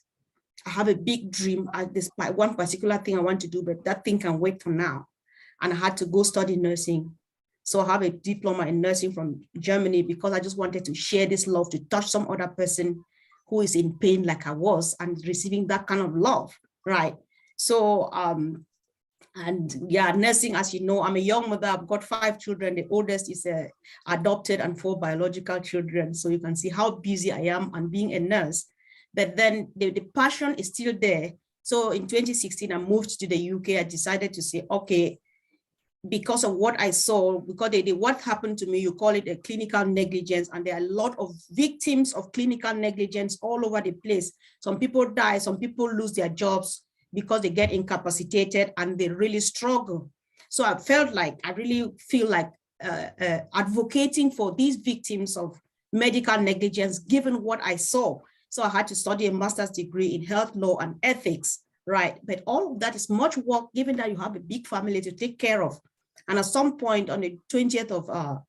I have a big dream. Despite one particular thing I want to do, but that thing can wait for now. And I had to go study nursing. So I have a diploma in nursing from Germany because I just wanted to share this love, to touch some other person who is in pain like I was and receiving that kind of love, right? So, and yeah, nursing, as you know, I'm a young mother. I've got 5 children. The oldest is adopted and 4 biological children. So you can see how busy I am on being a nurse. But then the passion is still there. So in 2016, I moved to the UK. I decided to say, okay, because of what I saw, because what happened to me, you call it a clinical negligence, and there are a lot of victims of clinical negligence all over the place. Some people die, some people lose their jobs because they get incapacitated and they really struggle. So I really feel like advocating for these victims of medical negligence, given what I saw. So I had to study a master's degree in health law and ethics, right? But all of that is much work, given that you have a big family to take care of. And at some point on the 20th of, or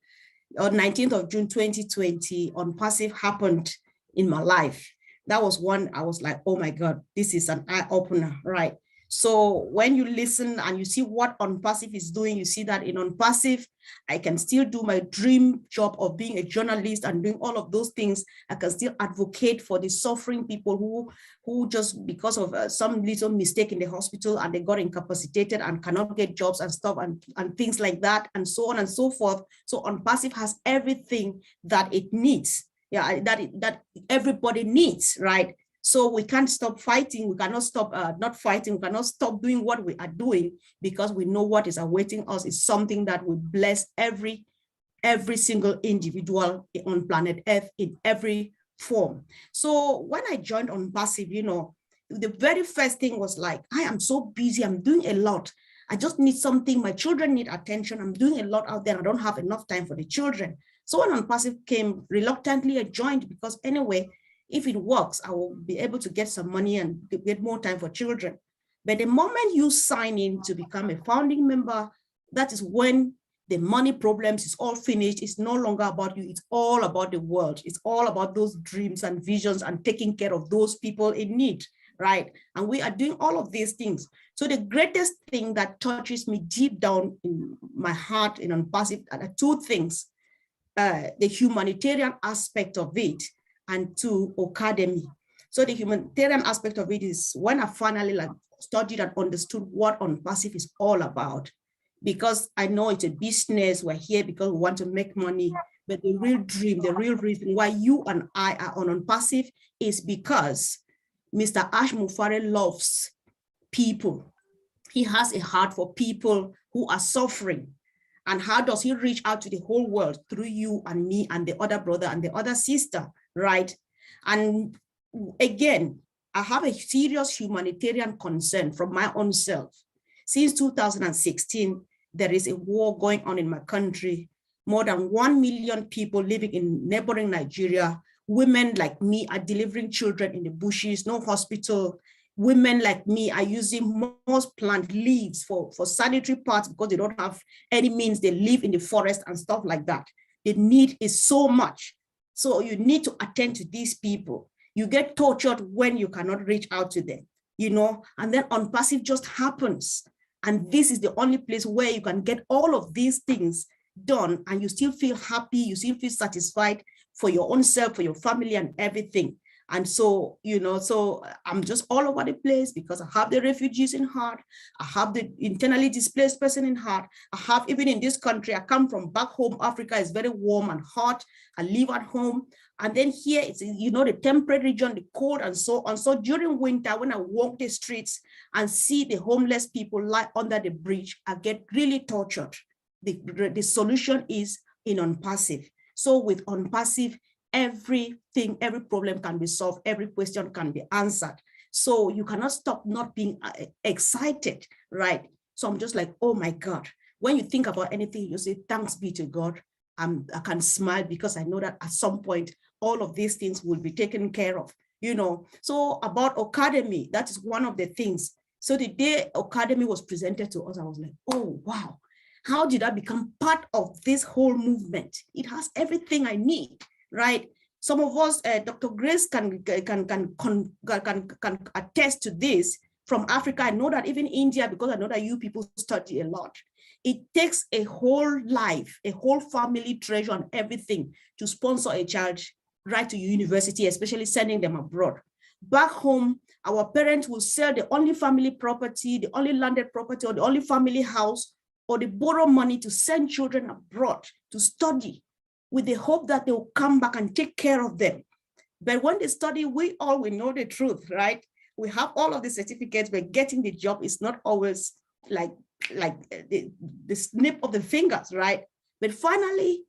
19th of June, 2020, Onpassive happened in my life. That was one I was like, oh my God, this is an eye opener, right? So when you listen and you see what Onpassive is doing, you see that in Onpassive, I can still do my dream job of being a journalist and doing all of those things. I can still advocate for the suffering people who just because of some little mistake in the hospital and they got incapacitated and cannot get jobs and stuff and things like that and so on and so forth. So Onpassive has everything that it needs. Yeah, that everybody needs, right? So we can't stop fighting. We cannot stop not fighting. We cannot stop doing what we are doing because we know what is awaiting us is something that will bless every single individual on planet Earth in every form. So when I joined Onpassive, you know, the very first thing was like, I am so busy. I'm doing a lot. I just need something. My children need attention. I'm doing a lot out there. I don't have enough time for the children. So when Onpassive came, reluctantly I joined because anyway, if it works, I will be able to get some money and get more time for children. But the moment you sign in to become a founding member, that is when the money problems is all finished. It's no longer about you. It's all about the world. It's all about those dreams and visions and taking care of those people in need, right? And we are doing all of these things. So the greatest thing that touches me deep down in my heart in Onpassive are 2 things, the humanitarian aspect of it, and 2, O-Cademy. So the humanitarian aspect of it is when I finally studied and understood what Onpassive is all about, because I know it's a business. We're here because we want to make money, but the real dream, the real reason why you and I are on Onpassive is because Mr. Ash Mufare loves people. He has a heart for people who are suffering. And how does he reach out to the whole world? Through you and me and the other brother and the other sister, right? And again, I have a serious humanitarian concern from my own self. Since 2016, there is a war going on in my country. More than 1 million people living in neighboring Nigeria. Women like me are delivering children in the bushes, no hospital. Women like me are using most plant leaves for sanitary parts because they don't have any means. They live in the forest and stuff like that. The need is so much. So you need to attend to these people. You get tortured when you cannot reach out to them, you know, and then Onpassive just happens. And this is the only place where you can get all of these things done and you still feel happy, you still feel satisfied for your own self, for your family and everything. And so, you know, so I'm just all over the place because I have the refugees in heart. I have the internally displaced person in heart. I have, even in this country, I come from back home. Africa is very warm and hot. I live at home. And then here, it's, you know, the temperate region, the cold and so on. So during winter, when I walk the streets and see the homeless people lie under the bridge, I get really tortured. The solution is in Onpassive. So with Onpassive, everything, every problem can be solved, every question can be answered. So you cannot stop not being excited, right? So I'm just like, oh my God. When you think about anything, you say, thanks be to God. I can smile because I know that at some point, all of these things will be taken care of, you know. So about O-Cademy, that is one of the things. So the day O-Cademy was presented to us, I was like, oh, wow. How did I become part of this whole movement? It has everything I need. Right? Some of us, Dr. Grace can attest to this from Africa. I know that even India, because I know that you people study a lot. It takes a whole life, a whole family treasure and everything to sponsor a child right to university, especially sending them abroad. Back home, our parents will sell the only family property, the only landed property, or the only family house, or they borrow money to send children abroad to study with the hope that they will come back and take care of them. But when they study, we know the truth, right? We have all of the certificates, but getting the job is not always like the snip of the fingers, right? But finally,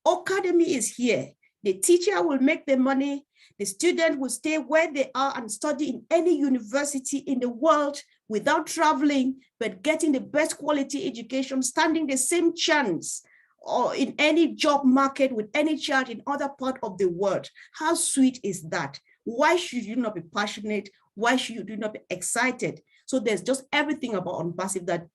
O-Cademy is here. The teacher will make the money. The student will stay where they are and study in any university in the world without traveling, but getting the best quality education, standing the same chance or in any job market with any child in other part of the world. How sweet is that? Why should you not be passionate? Why should you not be excited? So there's just everything about Onpassive that,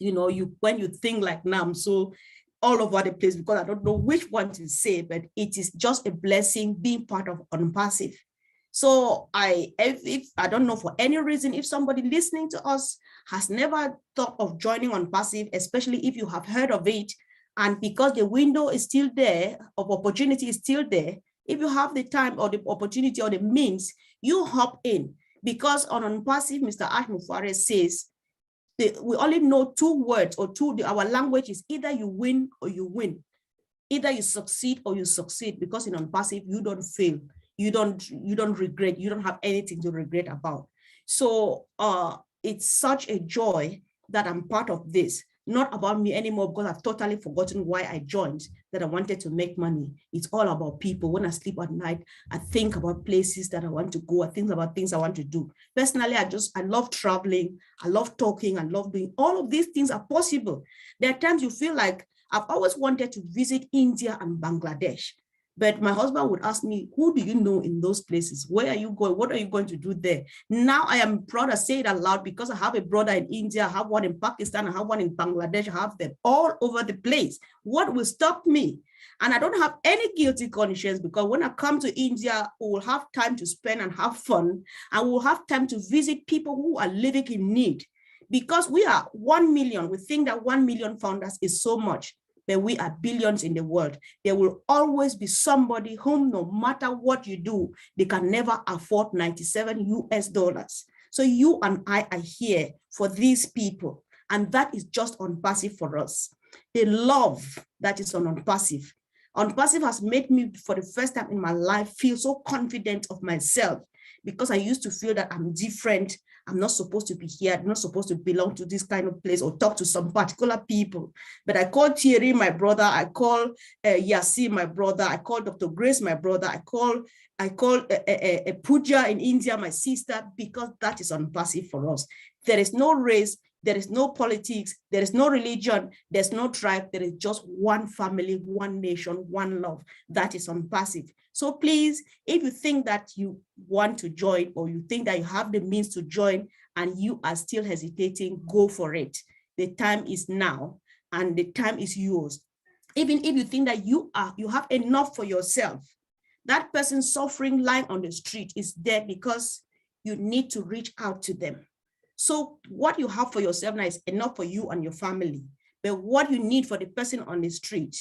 you know, when you think like now, I'm so all over the place because I don't know which one to say, but it is just a blessing being part of Onpassive. So if I don't know, for any reason, if somebody listening to us has never thought of joining Onpassive, especially if you have heard of it, and because the window is still there, of opportunity is still there, if you have the time or the opportunity or the means, you hop in. Because on Onpassive, Mr. Ash Mufare says, we only know 2 words or our language is either you win or you win. Either you succeed or you succeed, because in Onpassive, you don't fail. You don't regret. You don't have anything to regret about. So it's such a joy that I'm part of this. Not about me anymore, because I've totally forgotten why I joined, that I wanted to make money. It's all about people. When I sleep at night, I think about places that I want to go. I think about things I want to do. Personally, I love traveling. I love talking. I love doing all of these things are possible. There are times you feel like I've always wanted to visit India and Bangladesh. But my husband would ask me, who do you know in those places? Where are you going? What are you going to do there? Now I am proud to say it aloud because I have a brother in India, I have one in Pakistan, I have one in Bangladesh, I have them all over the place. What will stop me? And I don't have any guilty conscience, because when I come to India, we will have time to spend and have fun, and we'll have time to visit people who are living in need. Because we are 1 million, we think that 1 million founders is so much. But we are billions in the world. There will always be somebody whom, no matter what you do, they can never afford $97 US. So you and I are here for these people. And that is just Onpassive for us. The love that is on Onpassive. Onpassive has made me, for the first time in my life, feel so confident of myself, because I used to feel that I'm different. I'm not supposed to be here. I'm not supposed to belong to this kind of place or talk to some particular people. But I call Thierry my brother. I call Yassi my brother. I call Dr. Grace my brother. I call Pooja in India my sister, because that is Onpassive for us. There is no race. There is no politics. There is no religion. There's no tribe. There is just one family, one nation, one love. That is Onpassive. So please, if you think that you want to join, or you think that you have the means to join and you are still hesitating, go for it. The time is now, and the time is yours. Even if you think that you have enough for yourself, that person suffering lying on the street is there because you need to reach out to them. So what you have for yourself now is enough for you and your family. But what you need for the person on the street,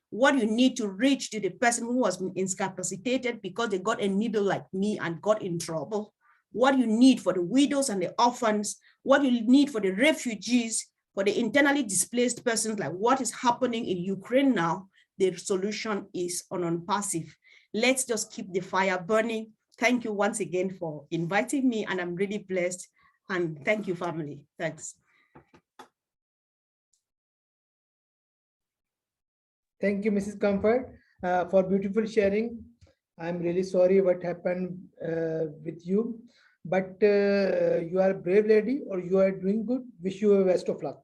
what you need to reach to the person who has been incapacitated because they got a needle like me and got in trouble, what you need for the widows and the orphans, what you need for the refugees, for the internally displaced persons, like what is happening in Ukraine now, the solution is on Onpassive. Let's just keep the fire burning. Thank you once again for inviting me, and I'm really blessed. And thank you, family. Thanks. Thank you, Mrs. Comfort, for beautiful sharing. I'm really sorry what happened with you, but you are a brave lady, or you are doing good. Wish you a best of luck.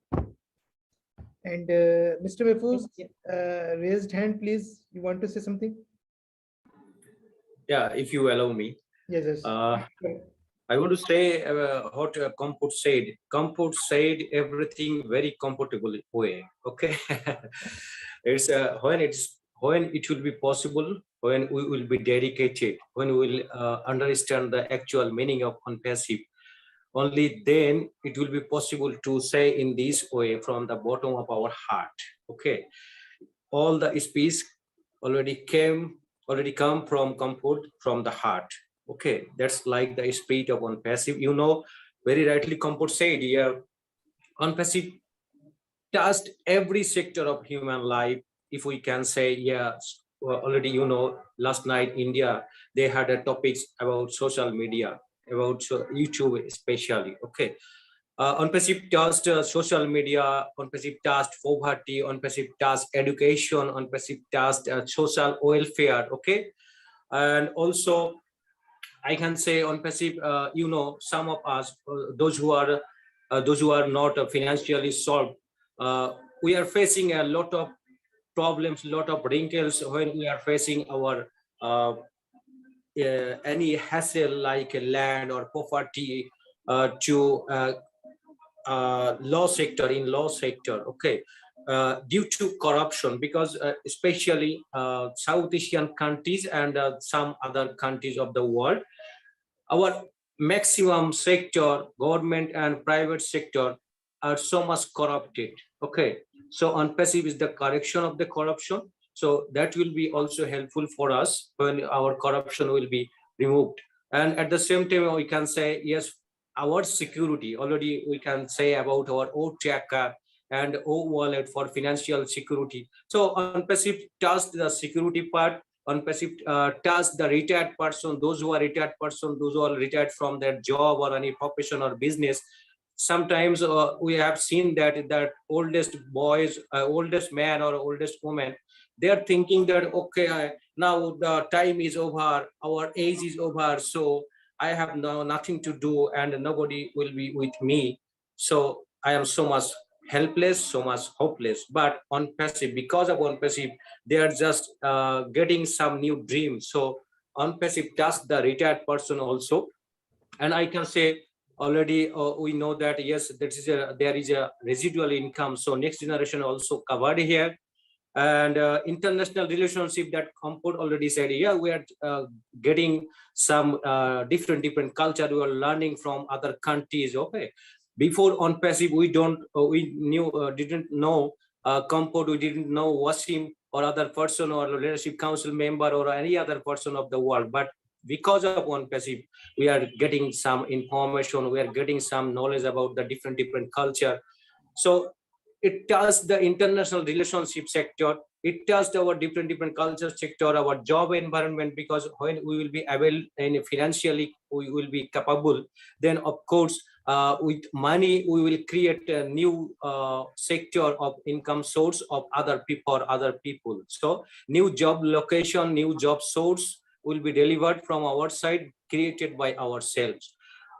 And Mr. Mahfouz, raised hand, please. You want to say something? Yeah, if you allow me. Yes, yes. I want to say what Comput said. Comput said everything very comfortable way. Okay, it's when it will be possible, when we will be dedicated, when we will understand the actual meaning of Onpassive, only then it will be possible to say in this way from the bottom of our heart. Okay, all the speech already come from comfort from the heart. Okay, that's like the spirit of Onpassive. You know, very rightly Comfort said, yeah, Onpassive touched every sector of human life. If we can say, yeah, already, you know, last night India, they had a topics about social media, about YouTube especially. Okay, Onpassive touched social media, Onpassive touched poverty, Onpassive touched education, Onpassive touched social welfare. Okay, and also I can say Onpassive, you know, some of us, those who are not financially solved, we are facing a lot of problems, lot of wrinkles when we are facing our any hassle like land or property to law sector, in law sector. Okay, due to corruption, because especially South Asian countries and some other countries of the world, our maximum sector, government and private sector, are so much corrupted. Okay, so Onpassive is the correction of the corruption. So that will be also helpful for us when our corruption will be removed. And at the same time, we can say, yes, our security, already we can say about our O-Tracker and O-Wallet for financial security. So Onpassive touched the security part. Onpassive touched the retired person, those who are retired person, those who are retired from their job or any profession or business. Sometimes we have seen that oldest boys, oldest man or oldest woman, they are thinking that, okay, now the time is over, our age is over, so I have nothing to do and nobody will be with me. So I am so much helpless, so much hopeless. But Onpassive, because of Onpassive, they are just getting some new dreams. So Onpassive touched the retired person also. And I can say already we know that, yes, there is a residual income. So next generation also covered here. And international relationship, that Comfort already said, yeah, we are getting some different culture, we are learning from other countries. Okay, before Onpassive, didn't know Comfort, we didn't know Wasim or other person or leadership council member or any other person of the world. But because of Onpassive, we are getting some information, we are getting some knowledge about the different culture. So it touched the international relationship sector, it touched our different culture sector, our job environment, because when we will be able and financially we will be capable, then of course with money we will create a new sector of income source of other people. So new job location, new job source will be delivered from our side, created by ourselves.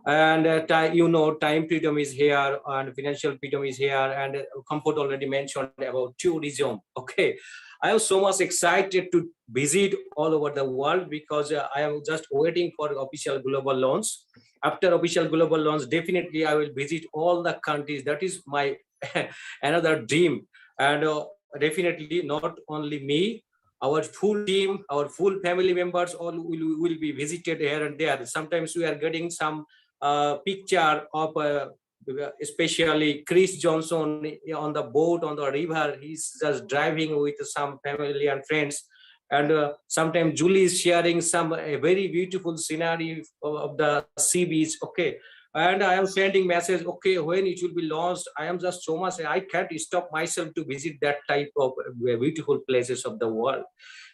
And time freedom is here and financial freedom is here. And Comfort already mentioned about tourism. Okay, I am so much excited to visit all over the world, because I am just waiting for official global launch. After official global launch, definitely I will visit all the countries. That is my another dream. And definitely not only me, our full team, our full family members, all will be visited here and there. Sometimes we are getting some picture of especially Chris Johnson on the boat on the river. He's just driving with some family and friends. And sometimes Julie is sharing some very beautiful scenery of the sea beach. Okay, and I am sending message, okay, when it will be launched. I am just so much, I can't stop myself to visit that type of beautiful places of the world.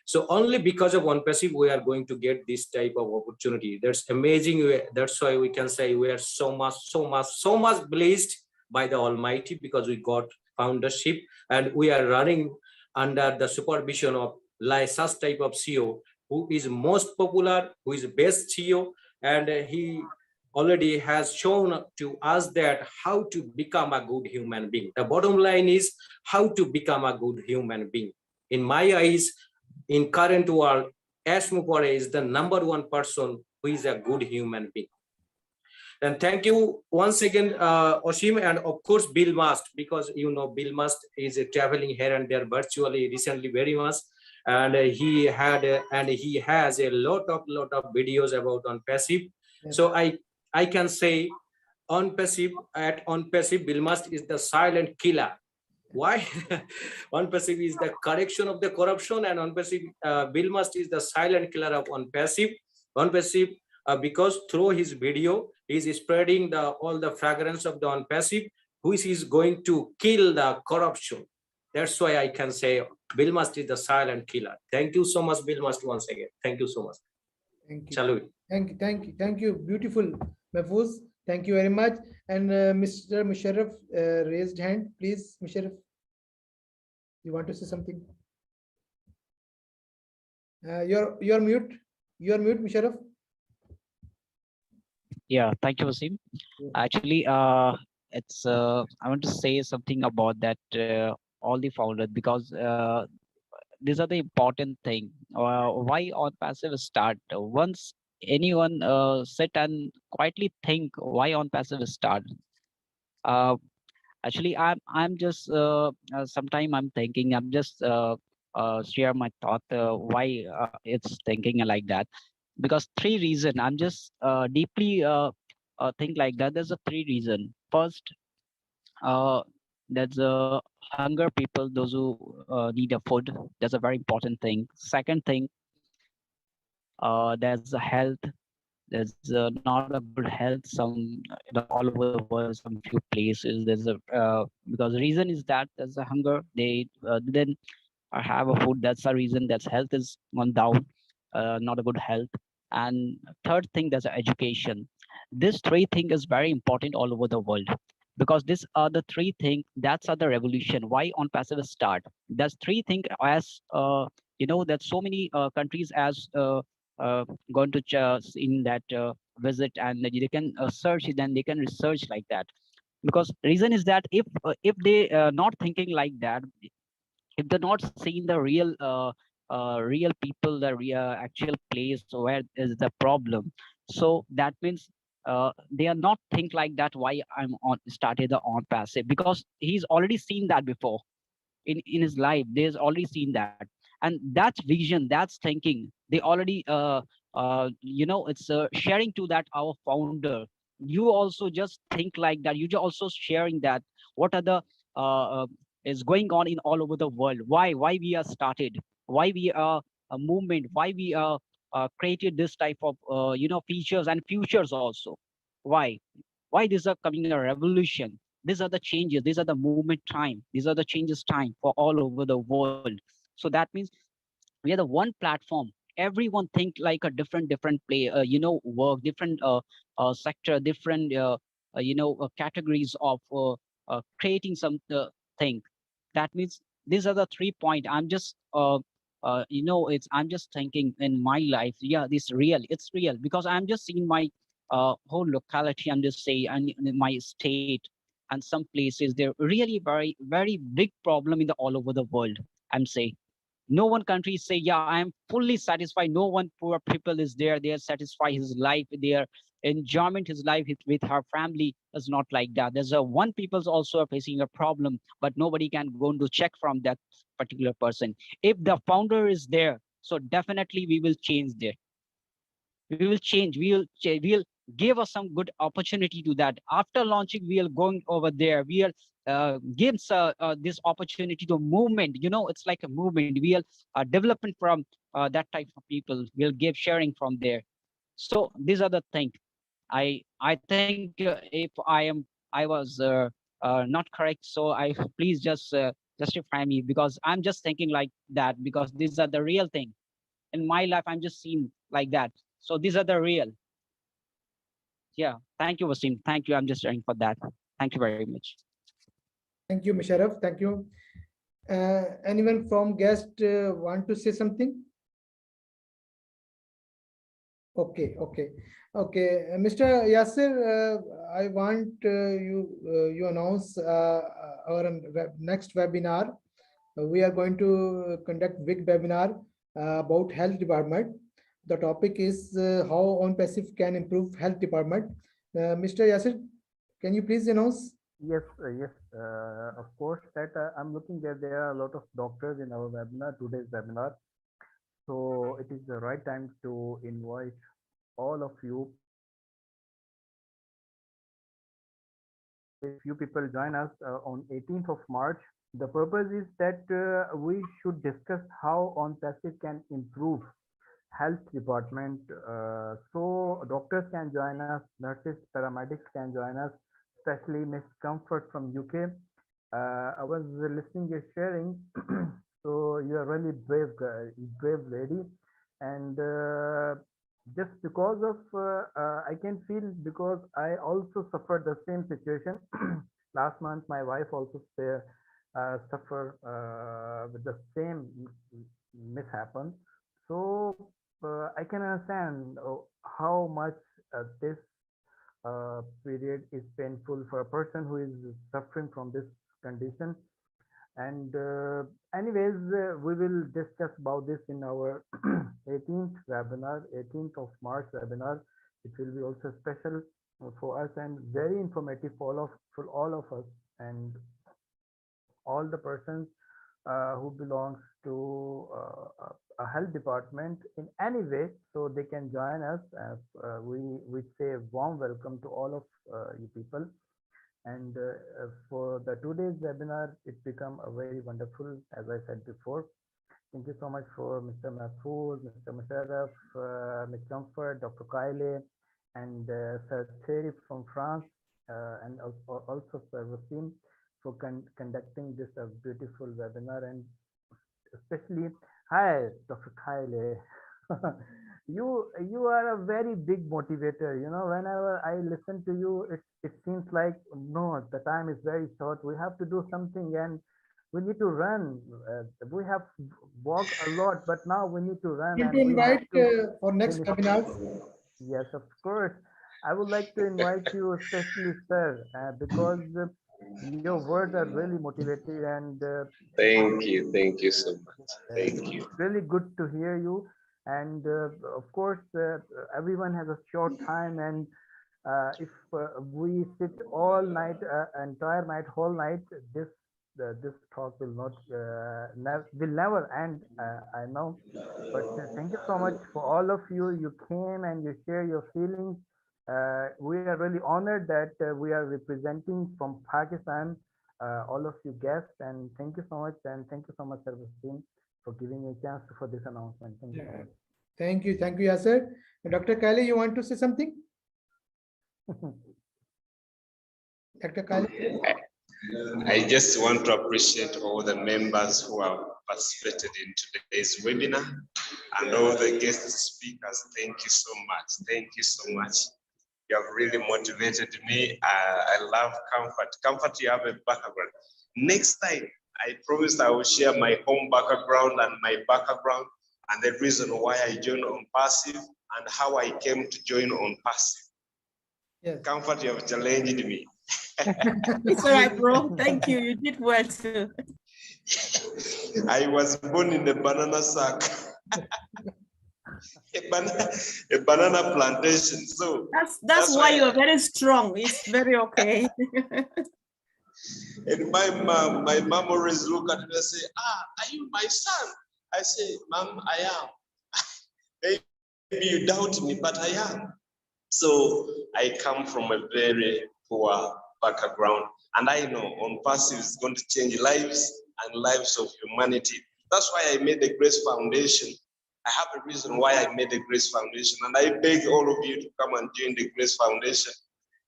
So only because of Onpassive, we are going to get this type of opportunity. That's amazing. That's why we can say we are so much blessed by the Almighty, because we got foundership and we are running under the supervision of such type of CEO who is most popular, who is best CEO, and he already has shown to us that how to become a good human being. The bottom line is how to become a good human being. In my eyes, in current world, Ash Mupore is the #1 person who is a good human being. And thank you once again, Oshim, and of course Bill Must, because you know Bill Must is traveling here and there virtually recently very much. and he has a lot of videos about Onpassive. Yes. So I can say Onpassive Bill must is the silent killer. Why? Onpassive is the correction of the corruption, and Onpassive Bill must is the silent killer of Onpassive, because through his video, he is spreading all the fragrance of the Onpassive, which is going to kill the corruption. That's why I can say Bill must is the silent killer. Thank you so much, Bill must, once again. Thank you so much. Thank you. Shall we? Thank you. Beautiful, Mahfouz. Thank you very much. And Mr. Musharraf raised hand, please. Musharraf, you want to say something? You're mute. You're mute, Musharraf. Yeah, thank you, Wasim. Yeah. Actually, it's I want to say something about that all the founders, because these are the important thing. Why Onpassive start? Once anyone sit and quietly think why Onpassive start. Actually, I'm just sometime I'm thinking, I'm just share my thought why it's thinking like that, because three reason. I'm just deeply think like that. There's a three reason. First, uh, there's a hunger people, those who need a food. That's a very important thing. Second thing, there's a health. There's not a good health all over the world, some few places. There's a because the reason is that there's a hunger. They didn't have a food. That's the reason. That's health is gone down, not a good health. And third thing, there's education. This three thing is very important all over the world, because these are the three things. That's are the revolution. Why Onpassive start? That's three things. As that so many countries as going to in that visit, and they can search it, then they can research like that. Because reason is that if they not thinking like that, if they're not seeing the real people, the real actual place where is the problem, so that means they are not think like that. Why I'm on started the Onpassive? Because he's already seen that before in his life. There's already seen that, and that's vision, that's thinking. They already it's sharing to that our founder. You also just think like that. You also sharing that what are the is going on in all over the world. Why we are started, why we are a movement, why we are created this type of features and futures also. Why these are coming a revolution. These are the changes, these are the movement time, these are the changes time for all over the world. So that means we are the one platform. Everyone think like a different play, work, different sector, different categories of creating some thing. That means these are the 3 point. I'm just it's I'm just thinking in my life, yeah, this real, it's real, because I'm just seeing my whole locality, I'm just saying, and in my state, and some places they're really very big problem in the all over the world. I'm saying no one country say, yeah, I am fully satisfied. No one poor people is there. They are satisfied his life, their enjoyment, his life with her family is not like that. There's a one people's also facing a problem, but nobody can go to check from that particular person. If the founder is there, so definitely we will change there. We will change. We'll give us some good opportunity to that. After launching, we are going over there. We are gives this opportunity to movement. It's like a movement. We are developing from that type of people. We'll give sharing from there. So these are the things. I think if I was not correct, so I please just justify me, because I'm just thinking like that, because these are the real thing in my life. I'm just seeing like that. So these are the real. Yeah. Thank you, Wasim. Thank you. I'm just sharing for that. Thank you very much. Thank you, Musharraf. Thank you. Anyone from guest want to say something? Okay. Mr. Yasir, I want you announce our next webinar. We are going to conduct big webinar about health department. The topic is how Onpassive can improve health department. Mr. Yasir, can you please announce? Yes, of course, that I'm looking that there are a lot of doctors in our webinar, today's webinar. So it is the right time to invite all of you. If you people join us on 18th of March, the purpose is that we should discuss how Onpassive can improve health department. So doctors can join us, nurses, paramedics can join us, especially Miss Comfort from UK. I was listening to your sharing. So you are really brave lady, and just because of I can feel, because I also suffered the same situation. Last month, my wife also suffered with the same mishappen. So I can understand how much this period is painful for a person who is suffering from this condition. And anyways, we will discuss about this in our 18th webinar, 18th of March webinar. It will be also special for us and very informative for all of us and all the persons who belongs to a health department in any way, so they can join us. We say a warm welcome to all of you people. And for the today's webinar, it become a very wonderful, as I said before. Thank you so much for Mr. Mahfouz, Mr. Musharraf, Ms. Comfort, Dr. Kaile, and Sir Thierry from France, and also Sir Wasim for conducting this beautiful webinar. And especially, hi, Dr. Kaile. You are a very big motivator. You know, whenever I listen to you, it seems like, no, the time is very short. We have to do something, and we need to run. We have walked a lot, but now we need to run. You And to we have invite to for next finish. webinars. Yes, of course. I would like to invite you, especially, sir, because your words are really motivating, and Thank you so much. Thank you. really good to hear you. And of course, everyone has a short time, and if we sit all night, entire night, whole night, this talk will not will never end. I know, but thank you so much for all of you. You came and you share your feelings. We are really honored that we are representing from Pakistan, all of you guests, and thank you so much. And thank you so much, Sir Wasim, for giving me a chance for this announcement. Thank you so much. Thank you, Yasser. Dr. Kaile, you want to say something? Dr. Kaile? I just want to appreciate all the members who have participated in today's webinar and all the guest speakers. Thank you so much. Thank you so much. You have really motivated me. I love Comfort. Comfort, you have a background. Next time, I promised I will share my home background and my background and the reason why I joined Onpassive and how I came to join Onpassive. Yes. Comfort, you have challenged me. It's all right, bro. Thank you. You did well too. I was born in the banana sack. a banana plantation. So that's why you're very strong. It's very okay. And my mom always look at me and say, are you my son? I say, Mom, I am. Maybe you doubt me, but I am. So I come from a very poor background, and I know Onpassive is going to change lives and lives of humanity. That's why I made the Grace Foundation. I have a reason why I made the Grace Foundation, and I beg all of you to come and join the Grace Foundation.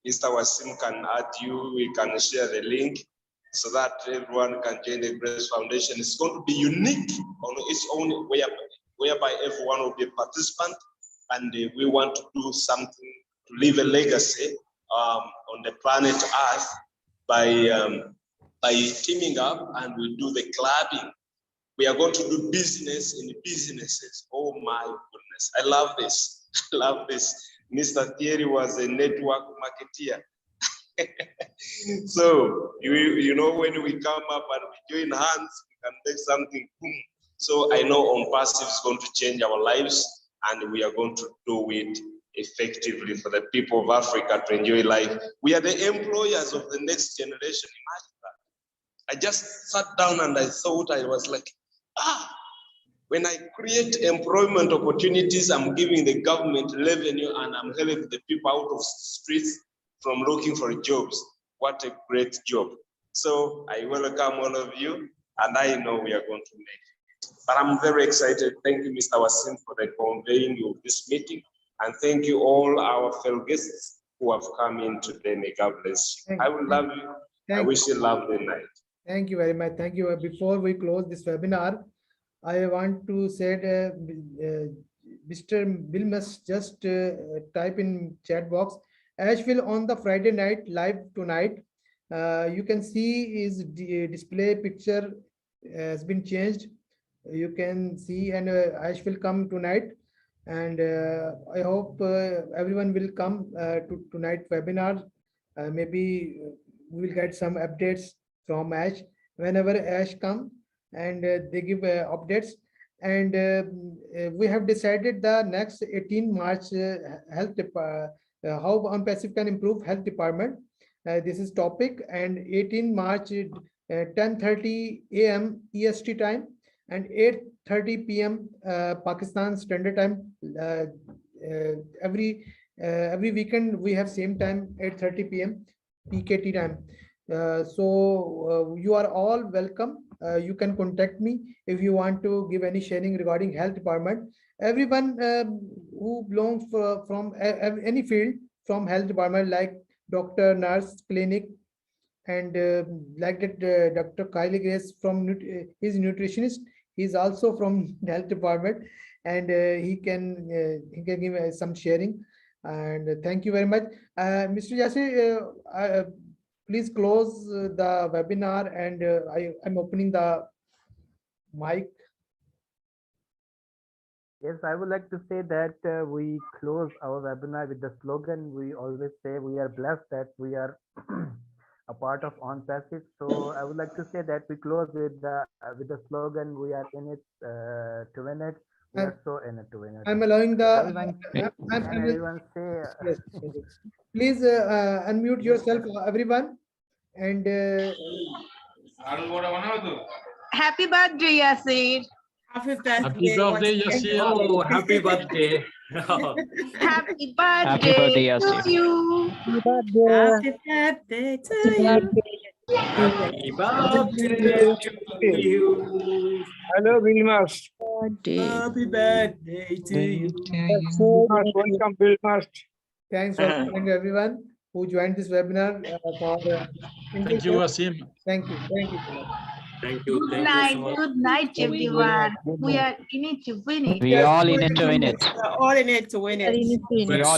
Mr. Wasim can add you, we can share the link so that everyone can join the Grace Foundation. It's going to be unique on its own, whereby everyone will be a participant, and we want to do something to leave a legacy on the planet Earth by teaming up, and we do the clubbing. We are going to do business in businesses. Oh my goodness, I love this. I love this. Mr. Thierry was a network marketeer. So, you know, when we come up and we join hands, we can make something boom. So I know Onpassive is going to change our lives, and we are going to do it effectively for the people of Africa to enjoy life. We are the employers of the next generation. Imagine that. I just sat down and I thought, I was like, When I create employment opportunities, I'm giving the government revenue and I'm helping the people out of streets from looking for jobs. What a great job. So I welcome all of you, and I know we are going to make it. But I'm very excited. Thank you, Mr. Wasim, for the convening of this meeting. And thank you all our fellow guests who have come in today. May God bless you. I will love you. I wish you a lovely night. Thank you very much. Thank you. Before we close this webinar, I want to say Mr. Bill must just type in chat box. Asheville on the Friday night live tonight. You can see his display picture has been changed. You can see, and Ash will come tonight, and I hope everyone will come to tonight webinar. Maybe we will get some updates from Ash whenever Ash come, and they give updates. And we have decided the next 18 March health how Onpassive can improve health department. This is topic, and 18 March 10:30 a.m. EST time and 8:30 p.m. Pakistan Standard Time. Every weekend we have same time 8:30 p.m. PKT time. So you are all welcome. You can contact me if you want to give any sharing regarding health department. Everyone who belongs from any field from health department, like doctor, nurse, clinic, and like that Dr. Kylie Grace from his nutritionist. He's also from health department, and he can give some sharing. And thank you very much, Mr. Yasir. Please close the webinar, and I'm opening the mic. Yes, I would like to say that we close our webinar with the slogan. We always say we are blessed that we are a part of Onpassive. So I would like to say that we close with the slogan, we are in it to win it. We are so in it to win it. I'm allowing the everyone say yes. Please unmute yourself, everyone, and happy birthday, Yasir. Happy birthday. Happy birthday, Yasir. Oh, happy birthday. Happy birthday, Yasir. to you. Happy birthday to you. Happy birthday to you. Hello, Vilmas. Happy birthday to you. Welcome, Vilmas. thanks for coming, everyone who joined this webinar. Thank you, Wasim. Thank you. Thank you. Thank you. Good Thank night, you so much. good night, everyone. We are in it to win it. We all in it to win it. All in it to win it. We all